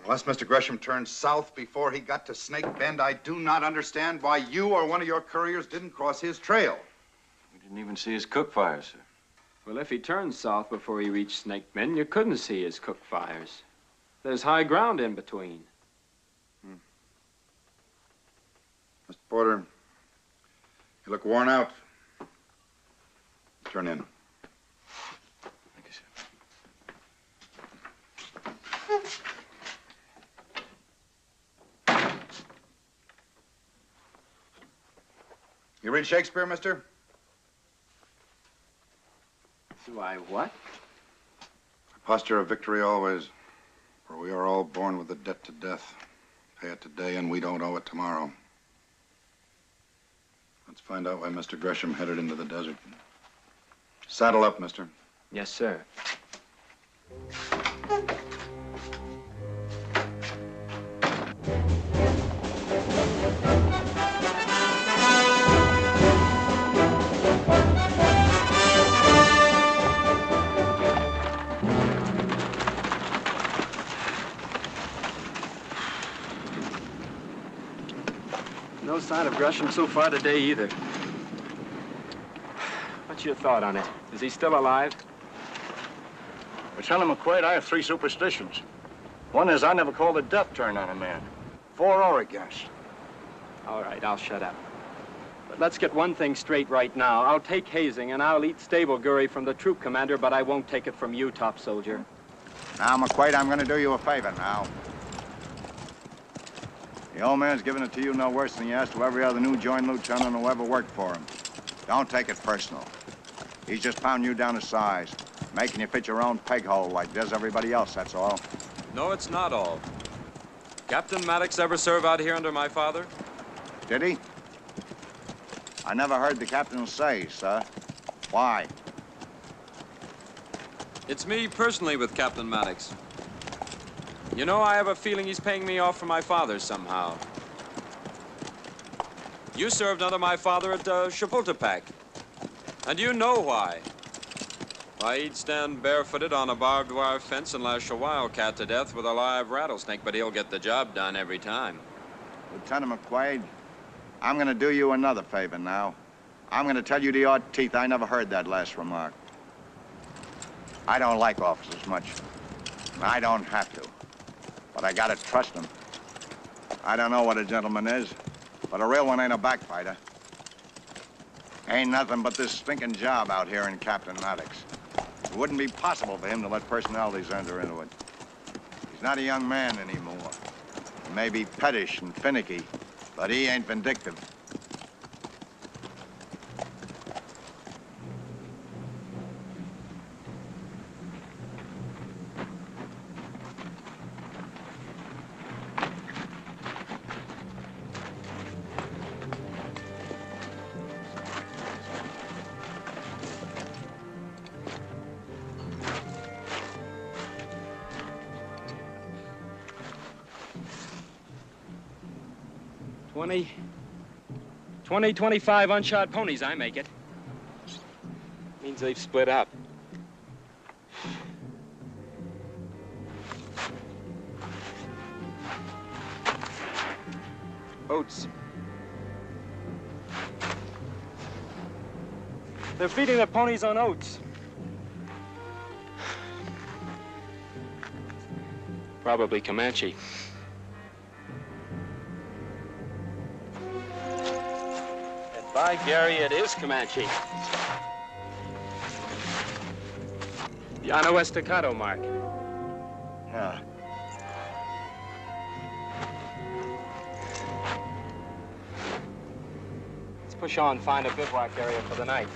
Unless Mr. Gresham turned south before he got to Snake Bend, I do not understand why you or one of your couriers didn't cross his trail. We didn't even see his cook fires, sir. Well, if he turned south before he reached Snake Bend, you couldn't see his cook fires. There's high ground in between. Mr. Porter, you look worn out. Turn in. Thank you, sir. You read Shakespeare, mister? Do I what? Posture of victory always, for we are all born with a debt to death. Pay it today and we don't owe it tomorrow. Let's find out why Mr. Gresham headed into the desert. Saddle up, mister. Yes, sir. No sign of Gresham so far today either. What's your thought on it? Is he still alive? But tell him, McQuaid, I have 3 superstitions. One is I never call the death turn on a man, for or against. All right, I'll shut up. But let's get one thing straight right now. I'll take hazing and I'll eat stable gurry from the troop commander, but I won't take it from you, top soldier. Now, McQuaid, I'm going to do you a favor now. The old man's giving it to you no worse than he has to every other new joined lieutenant who ever worked for him. Don't take it personal. He's just pounding you down to size, making you fit your own peg hole like does everybody else, that's all. No, it's not all. Captain Maddox ever serve out here under my father? Did he? I never heard the captain say, sir. Why? It's me personally with Captain Maddox. You know, I have a feeling he's paying me off for my father somehow. You served under my father at Chapultepec. And you know why. Why, he'd stand barefooted on a barbed wire fence and lash a wildcat to death with a live rattlesnake, but he'll get the job done every time. Lieutenant McQuaid, I'm going to do you another favor now. I'm going to tell you to your teeth I never heard that last remark. I don't like officers much. I don't have to. But I gotta trust them. I don't know what a gentleman is, but a real one ain't a backbiter. Ain't nothing but this stinking job out here in Captain Maddox. It wouldn't be possible for him to let personalities enter into it. He's not a young man anymore. He may be pettish and finicky, but he ain't vindictive. Twenty, 25 unshod ponies, I make it. Means they've split up. Oats. They're feeding their ponies on oats. Probably Comanche. By Gary, it is Comanche. Llano Estacado mark. Yeah. Let's push on, find a bivouac area for the night.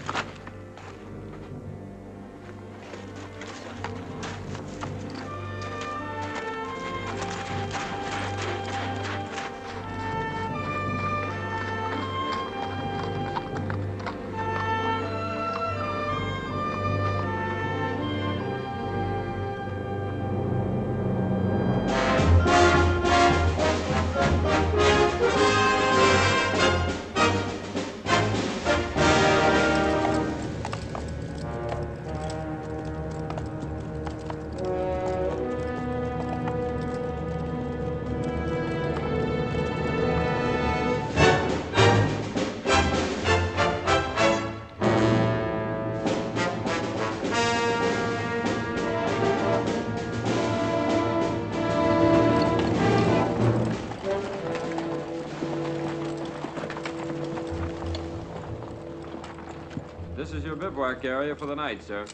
This is your bivouac area for the night, sir.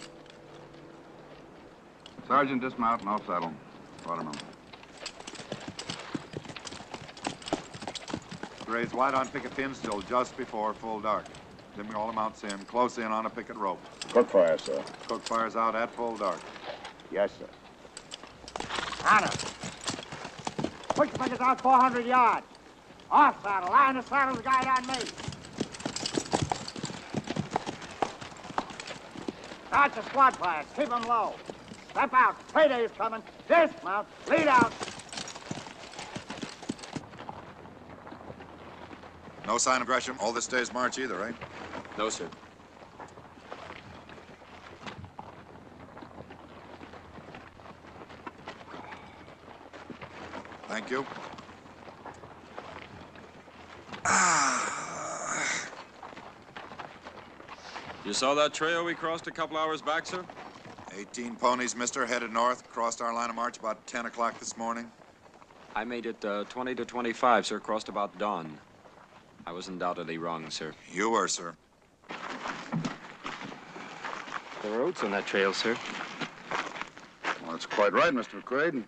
Sergeant, dismount and I'll saddle. Waterman. Raise wide on picket pins till just before full dark. Then we all amounts in, close in on a picket rope. Cook fire, sir. Cook fires out at full dark. Yes, sir. Honor. Push the pickets out 400 yards. Off saddle. Line the saddle to guide on me. Start the squad fires. Keep them low. Step out. Payday's coming. Dismount. Lead out. No sign of Gresham all this day's march either, right? No, sir. Thank you. You saw that trail we crossed a couple hours back, sir? 18 ponies, mister, headed north. Crossed our line of march about 10 o'clock this morning. I made it 20 to 25, sir. Crossed about dawn. I was undoubtedly wrong, sir. You were, sir. There were oats on that trail, sir. Well, that's quite right, Mr. McQuaid.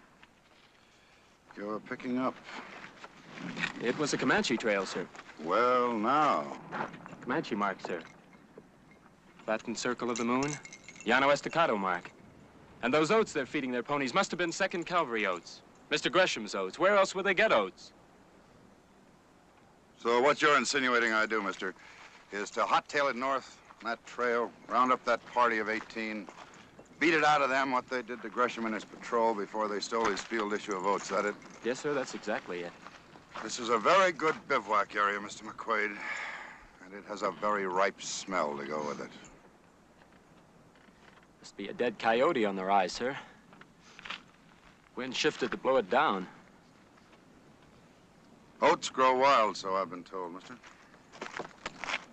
You're picking up. It was a Comanche trail, sir. Well, now. Comanche mark, sir. Flattened circle of the moon. Llano Estacado mark. And those oats they're feeding their ponies must have been 2nd Cavalry oats. Mr. Gresham's oats. Where else would they get oats? So what you're insinuating I do, mister, is to hot-tail it north on that trail, round up that party of 18, beat it out of them what they did to Gresham and his patrol before they stole his field issue of oats, is that it? Yes, sir, that's exactly it. This is a very good bivouac area, Mr. McQuaid, and it has a very ripe smell to go with it. Must be a dead coyote on the rise, sir. Wind shifted to blow it down. Oats grow wild, so I've been told, mister.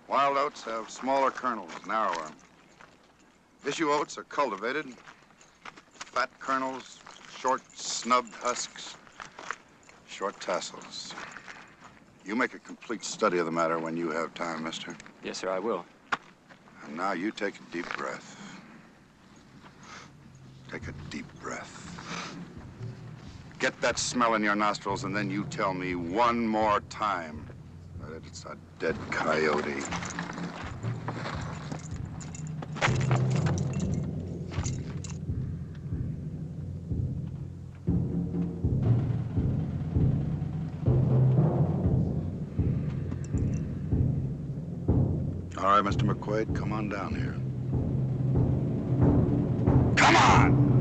Wild oats have smaller kernels, narrower. Issue oats are cultivated. Fat kernels, short, snubbed husks, short tassels. You make a complete study of the matter when you have time, mister. Yes, sir, I will. And now you take a deep breath. Take a deep breath. Get that smell in your nostrils, and then you tell me one more time that it's a dead coyote. All right, Mr. McQuaid, come on down here. Come on!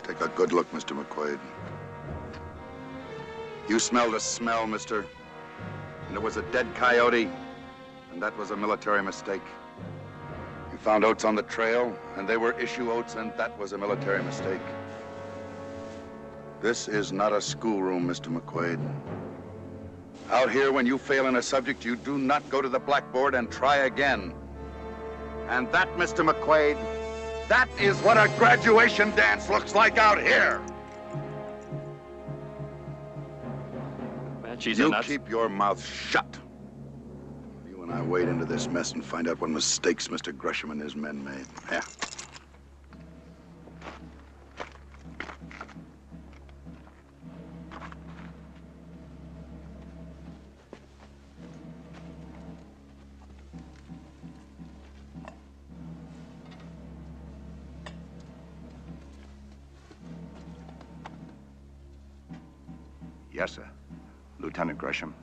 Take a good look, Mr. McQuaid. You smelled a smell, mister, and it was a dead coyote, and that was a military mistake. You found oats on the trail, and they were issue oats, and that was a military mistake. This is not a schoolroom, Mr. McQuaid. Out here, when you fail in a subject, you do not go to the blackboard and try again. And that, Mr. McQuaid, that is what a graduation dance looks like out here. You keep your mouth shut. You and I wade into this mess and find out what mistakes Mr. Gresham and his men made. Yeah. Yes, sir. Lieutenant Gresham.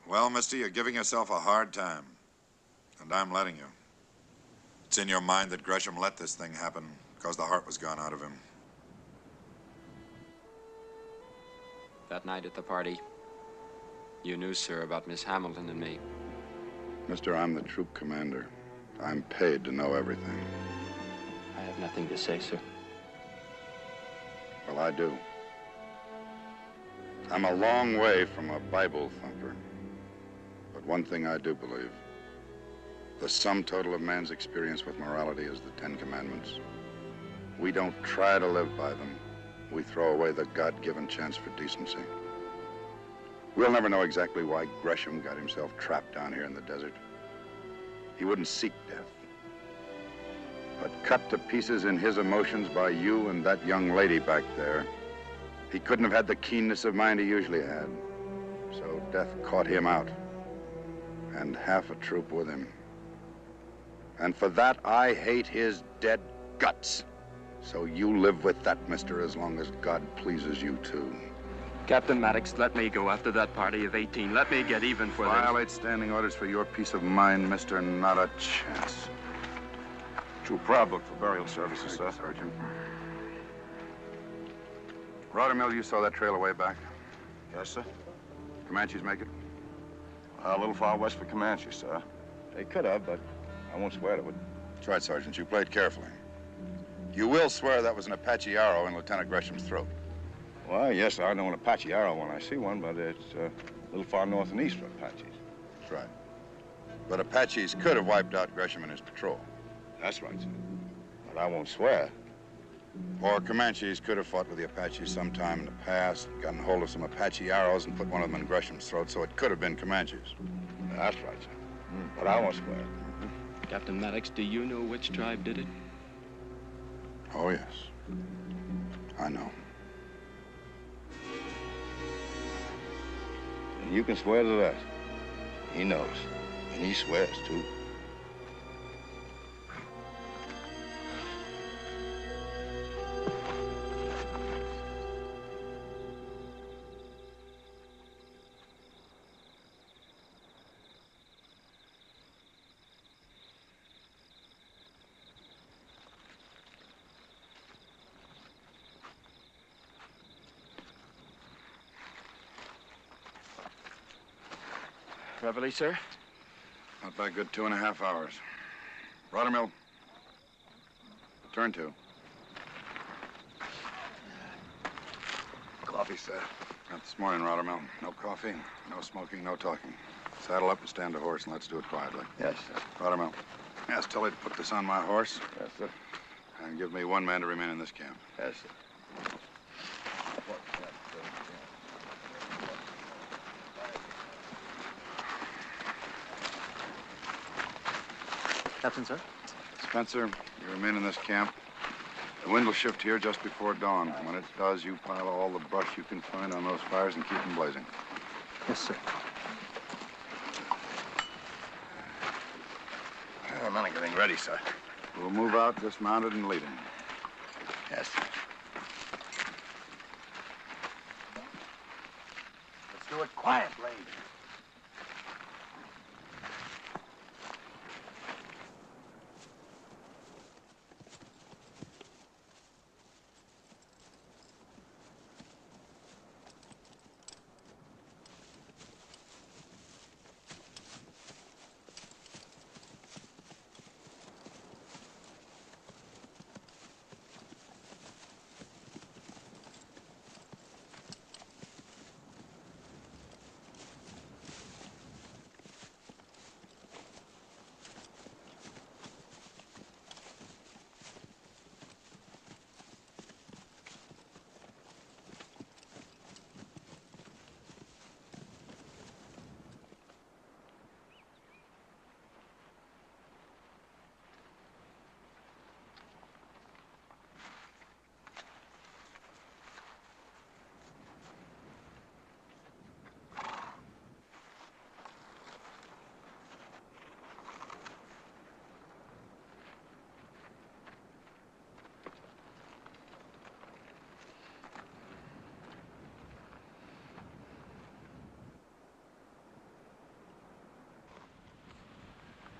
Well, mister, you're giving yourself a hard time. And I'm letting you. It's in your mind that Gresham let this thing happen because the heart was gone out of him. That night at the party, you knew, sir, about Miss Hamilton and me. Mister, I'm the troop commander. I'm paid to know everything. I have nothing to say, sir. Well, I do. I'm a long way from a Bible thumper. But one thing I do believe. The sum total of man's experience with morality is the Ten Commandments. We don't try to live by them. We throw away the God-given chance for decency. We'll never know exactly why Gresham got himself trapped down here in the desert. He wouldn't seek death. But cut to pieces in his emotions by you and that young lady back there, he couldn't have had the keenness of mind he usually had. So death caught him out, and half a troop with him. And for that, I hate his dead guts. So you live with that, mister, as long as God pleases you too. Captain Maddox, let me go after that party of 18. Let me get even for this. Violate standing orders for your peace of mind, mister. Not a chance. True proud book for burial services, sir. Sergeant. Rottermill, you saw that trail away back? Yes, sir. Comanches make it? A little far west for Comanche, sir. They could have, but I won't swear to it. That's right, Sergeant. You played carefully. You will swear that was an Apache arrow in Lieutenant Gresham's throat. Well, yes, I know an Apache arrow when I see one, but it's a little far north and east for Apaches. That's right. But Apaches could have wiped out Gresham and his patrol. That's right, sir. But I won't swear. Or Comanches could have fought with the Apaches sometime in the past, gotten hold of some Apache arrows and put one of them in Gresham's throat, so it could have been Comanches. That's right, sir. But I won't swear. Captain Maddox, do you know which tribe did it? Oh, yes. I know. And you can swear to that. He knows. And he swears, too. Reveille, sir? Not by a good 2.5 hours. Rottermill. Turn to. Coffee, sir. Not this morning, Rottermill. No coffee, no smoking, no talking. Saddle up and stand a horse, and let's do it quietly. Yes, sir. Rottermill, ask Tully to put this on my horse. Yes, sir. And give me one man to remain in this camp. Yes, sir. Captain, sir? Spencer, you remain in this camp. The wind will shift here just before dawn. When it does, you pile all the brush you can find on those fires and keep them blazing. Yes, sir. I'm on getting ready, sir. We'll move out dismounted and leading. Yes, sir. Let's do it quietly.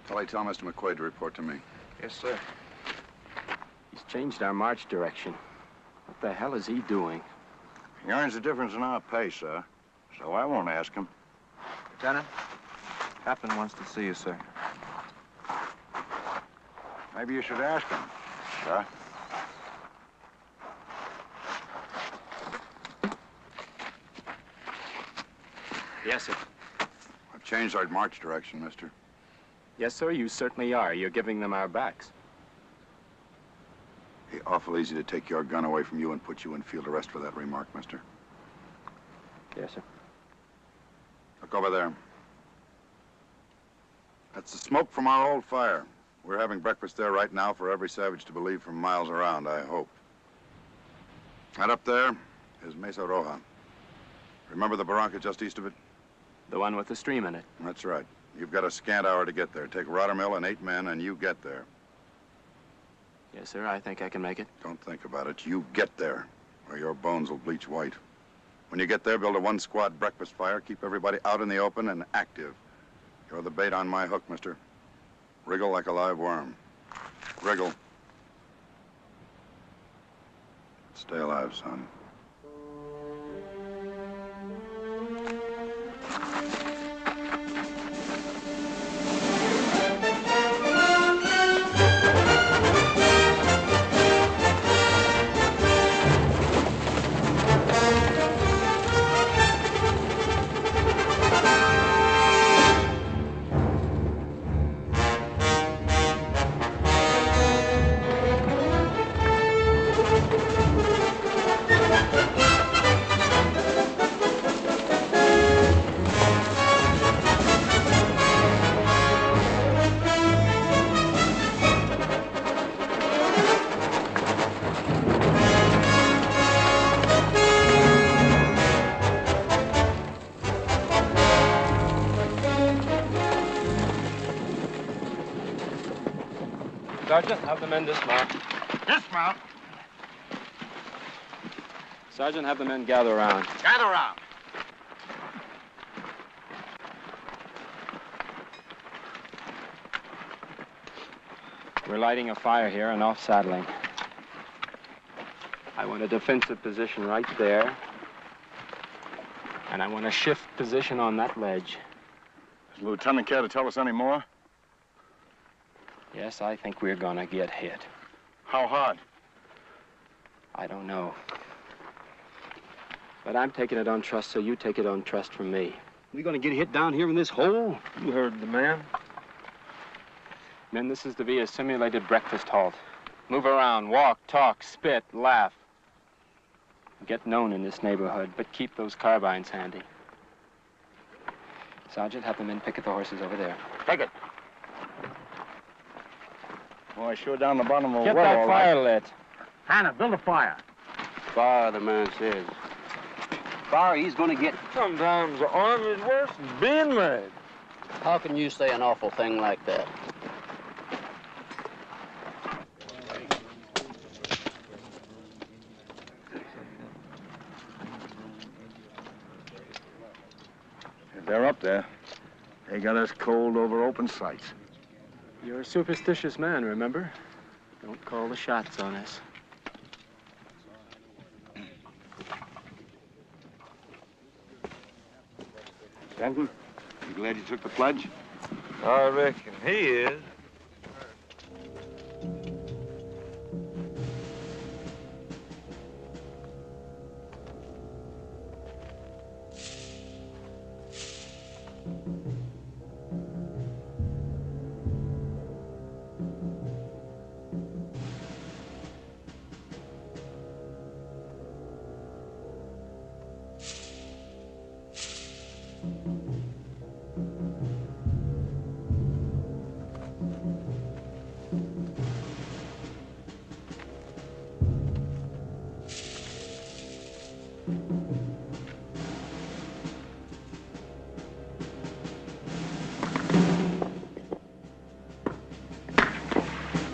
Tully, tell Mr. McQuaid to report to me. Yes, sir. He's changed our march direction. What the hell is he doing? He earns the difference in our pay, sir. So I won't ask him. Lieutenant, Captain wants to see you, sir. Maybe you should ask him, sir. Yes, sir. I've changed our march direction, mister. Yes, sir, you certainly are. You're giving them our backs. Hey, awful easy to take your gun away from you and put you in field arrest for that remark, mister. Yes, sir. Look over there. That's the smoke from our old fire. We're having breakfast there right now for every savage to believe from miles around, I hope. That up there is Mesa Roja. Remember the barranca just east of it? The one with the stream in it. That's right. You've got a scant hour to get there. Take Rottermill and 8 men, and you get there. Yes, sir, I think I can make it. Don't think about it. You get there, or your bones will bleach white. When you get there, build a one-squad breakfast fire. Keep everybody out in the open and active. You're the bait on my hook, mister. Wriggle like a live worm. Wriggle. Stay alive, son. Sergeant, have the men dismount. Dismount? Sergeant, have the men gather around. Gather around. We're lighting a fire here and off-saddling. I want a defensive position right there. And I want a shift position on that ledge. Does the lieutenant care to tell us any more? Yes, I think we're gonna get hit. How hard? I don't know. But I'm taking it on trust, so you take it on trust from me. We gonna get hit down here in this hole? You heard the man. Men, this is to be a simulated breakfast halt. Move around, walk, talk, spit, laugh. Get known in this neighborhood, but keep those carbines handy. Sergeant, have the men picket the horses over there. Take it. Boy, sure down the bottom of the Get well, that all fire right. lit. Hannah, build a fire. Fire, the man says. Fire, he's gonna get. Sometimes the army's worse than being made. How can you say an awful thing like that? If they're up there, they got us cold over open sights. You're a superstitious man, remember? Don't call the shots on us. Denton, you glad you took the pledge? I reckon he is.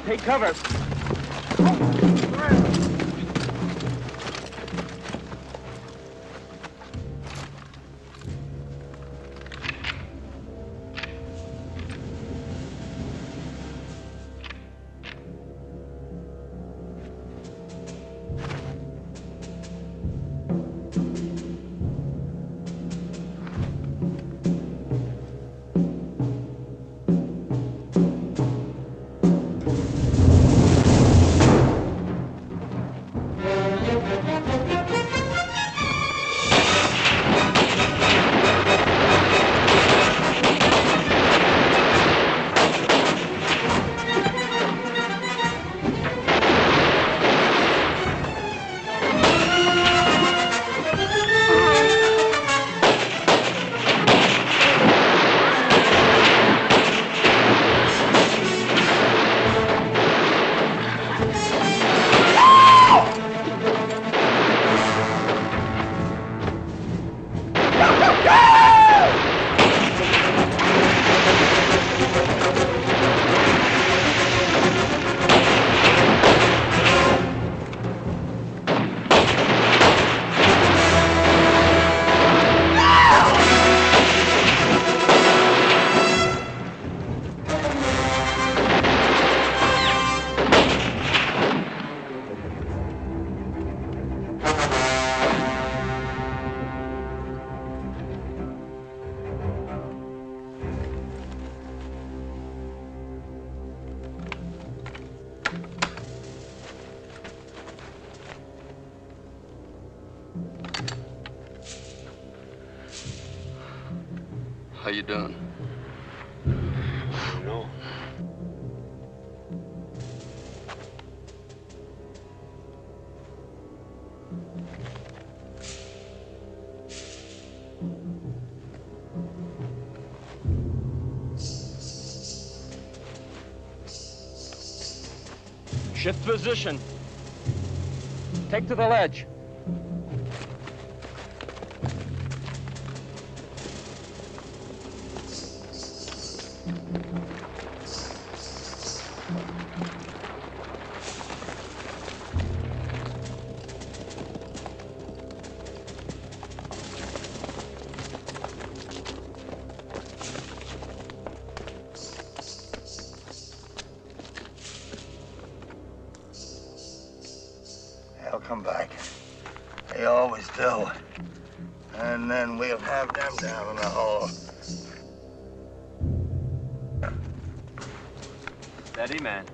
Take cover. How you doing? I don't know. Shift position. Take to the ledge. They'll come back. They always do. And then we'll have them down in the hole. Steady, man.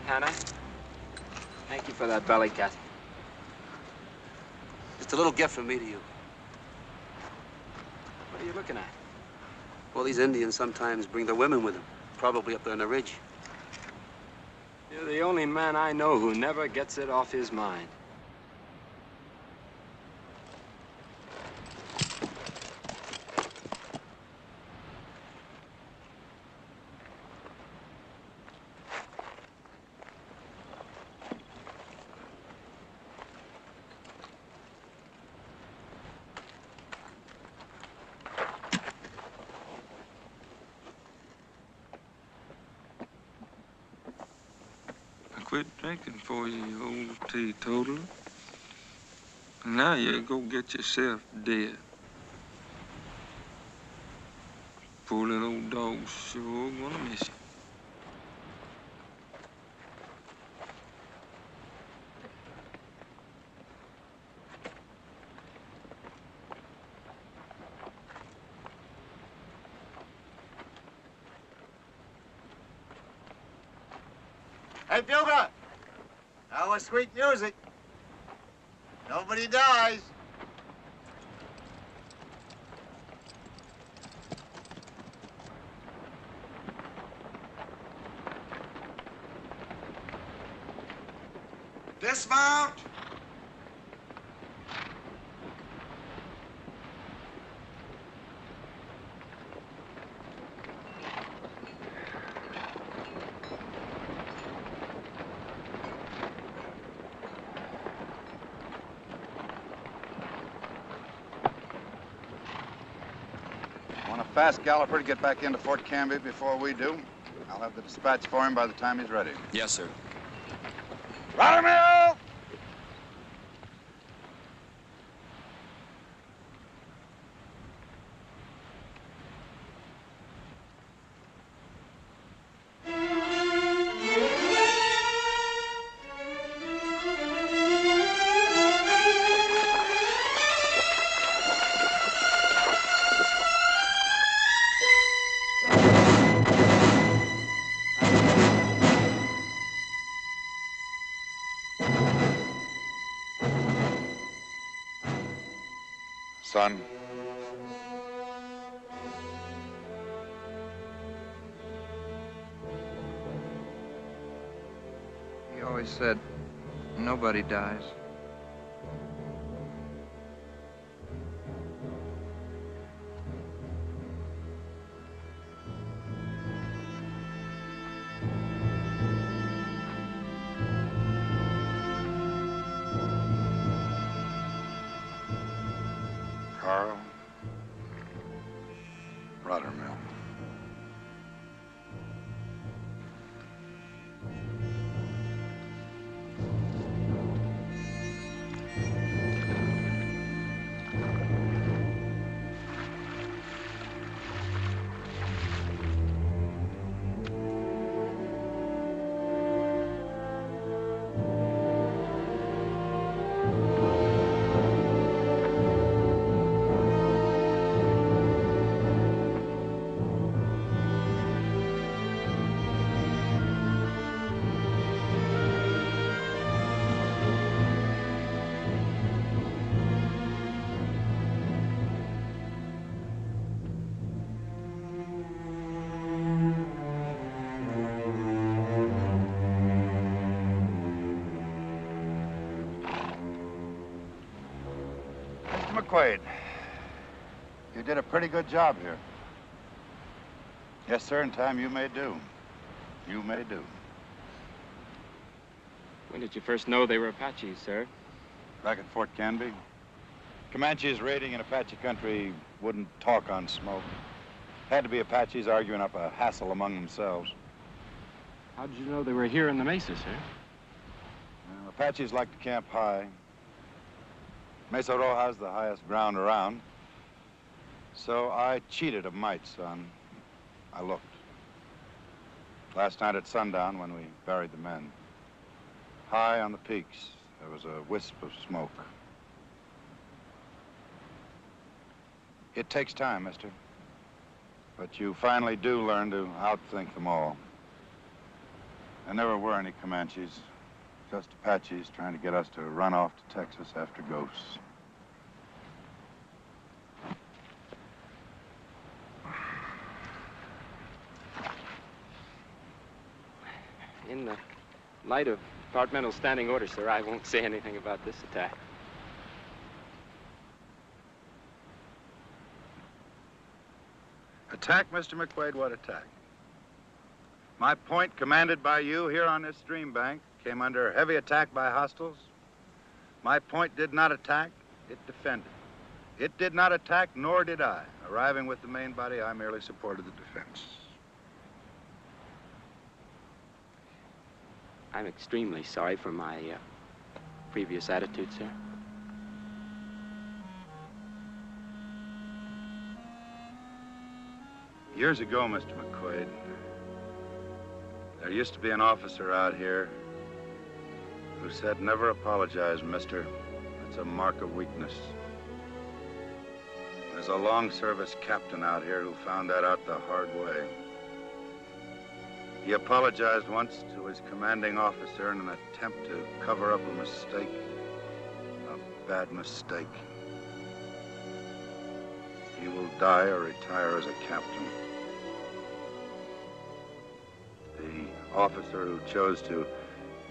Hannah, thank you for that belly cut. Just a little gift from me to you. What are you looking at? Well, these Indians sometimes bring their women with them, probably up there on the ridge. You're the only man I know who never gets it off his mind. Quit drinking for you, you old teetotaler. And now you go get yourself dead. Poor little old dog's sure gonna miss you. Hey, Bugler! That was sweet music. Nobody dies. Dismount! Want a fast galloper to get back into Fort Canby before we do? I'll have the dispatch for him by the time he's ready. Yes, sir. Rottermill! Son, He always said, nobody dies. Carl, Ruddermill. Mr. McQuaid, you did a pretty good job here. Yes, sir, in time you may do. You may do. When did you first know they were Apaches, sir? Back at Fort Canby. Comanches raiding in Apache country wouldn't talk on smoke. Had to be Apaches arguing up a hassle among themselves. How did you know they were here in the Mesa, sir? Well, Apaches like to camp high. Mesa Roja's the highest ground around. So I cheated a mite, son. I looked. Last night at sundown when we buried the men, high on the peaks, there was a wisp of smoke. It takes time, mister. But you finally do learn to outthink them all. There never were any Comanches, just Apaches trying to get us to run off to Texas after ghosts. In the light of departmental standing order, sir, I won't say anything about this attack. Attack, Mr. McQuaid? What attack? My point, commanded by you here on this stream bank, came under heavy attack by hostiles. My point did not attack, it defended. It did not attack, nor did I. Arriving with the main body, I merely supported the defense. I'm extremely sorry for my previous attitude, sir. Years ago, Mr. McQuaid, there used to be an officer out here who said, never apologize, mister. It's a mark of weakness. There's a long-service captain out here who found that out the hard way. He apologized once to his commanding officer in an attempt to cover up a mistake, a bad mistake. He will die or retire as a captain. The officer who chose to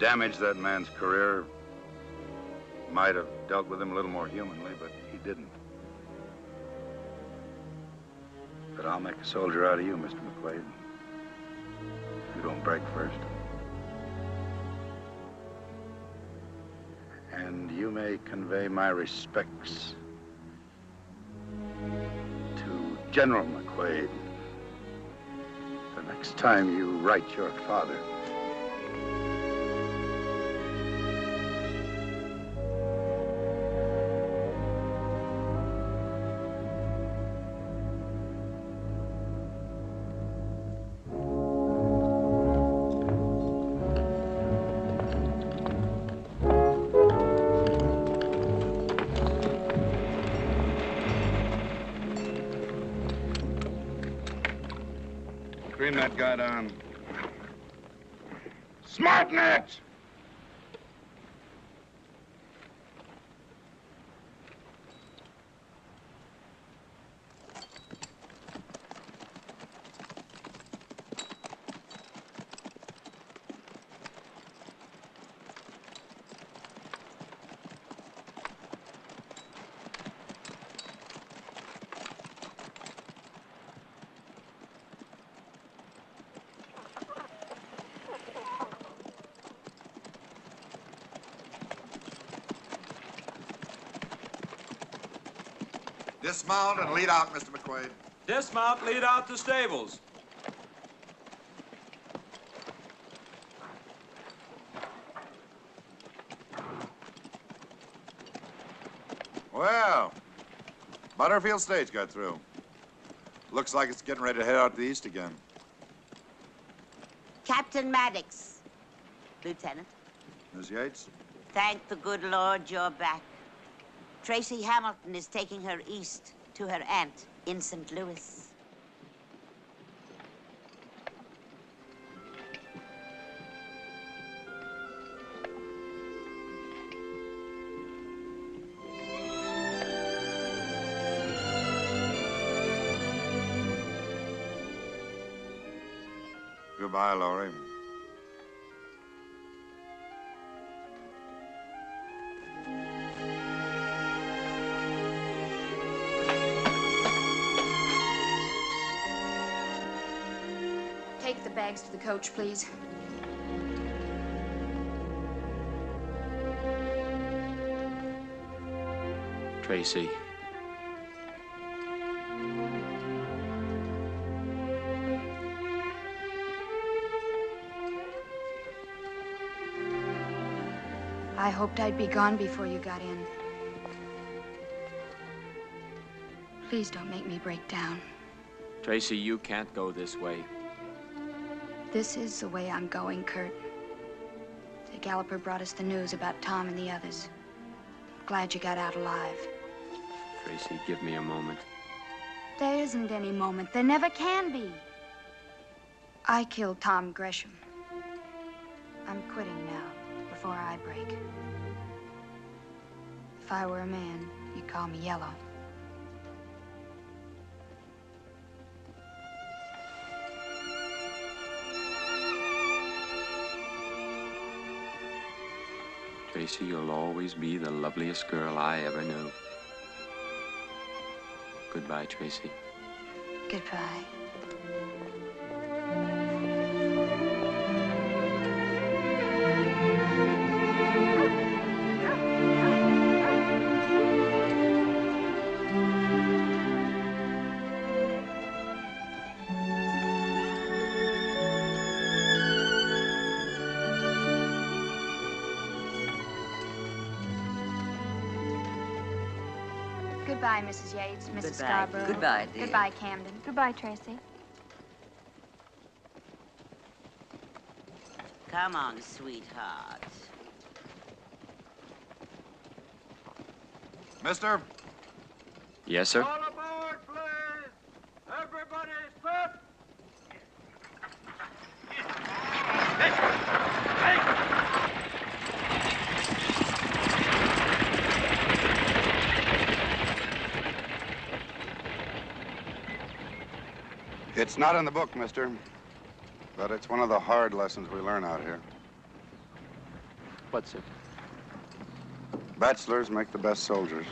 damage that man's career might have dealt with him a little more humanly, but he didn't. But I'll make a soldier out of you, Mr. McQuaid. You don't break first. And you may convey my respects to General McQuaid the next time you write your father. Screen that guy down. Smarten it! Dismount and lead out, Mr. McQuaid. Dismount, lead out the stables. Well, Butterfield stage got through. Looks like it's getting ready to head out to the east again. Captain Maddox. Lieutenant. Miss Yates? Thank the good Lord you're back. Tracy Hamilton is taking her east to her aunt in St. Louis. Goodbye, Laurie. Take the bags to the coach, please. Tracy. I hoped I'd be gone before you got in. Please don't make me break down. Tracy, you can't go this way. This is the way I'm going, Kurt. The Galloper brought us the news about Tom and the others. Glad you got out alive. Tracy, give me a moment. There isn't any moment. There never can be. I killed Tom Gresham. I'm quitting now, before I break. If I were a man, you'd call me Yellow. Tracy, you'll always be the loveliest girl I ever knew. Goodbye, Tracy. Goodbye. Goodbye, Mrs. Yates, Mrs. Goodbye. Scarborough. Goodbye, dear. Goodbye, Camden. Goodbye, Tracy. Come on, sweetheart. Mister? Yes, sir? All aboard, please! Everybody stop! It's not in the book, mister. But it's one of the hard lessons we learn out here. What's it? Bachelors make the best soldiers.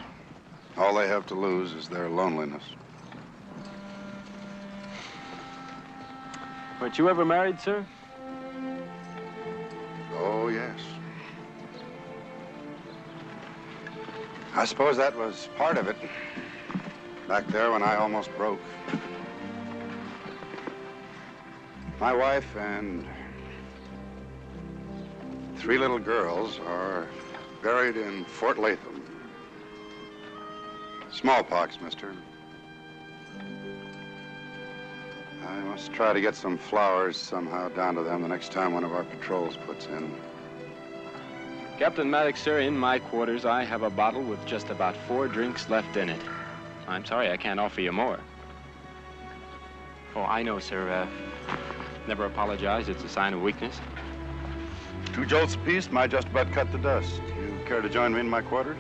All they have to lose is their loneliness. Weren't you ever married, sir? Oh, yes. I suppose that was part of it. Back there when I almost broke. My wife and 3 little girls are buried in Fort Latham. Smallpox, mister. I must try to get some flowers somehow down to them the next time one of our patrols puts in. Captain Maddox, sir, in my quarters, I have a bottle with just about 4 drinks left in it. I'm sorry I can't offer you more. Oh, I know, sir. Never apologize. It's a sign of weakness. 2 jolts apiece might just about cut the dust. You care to join me in my quarters?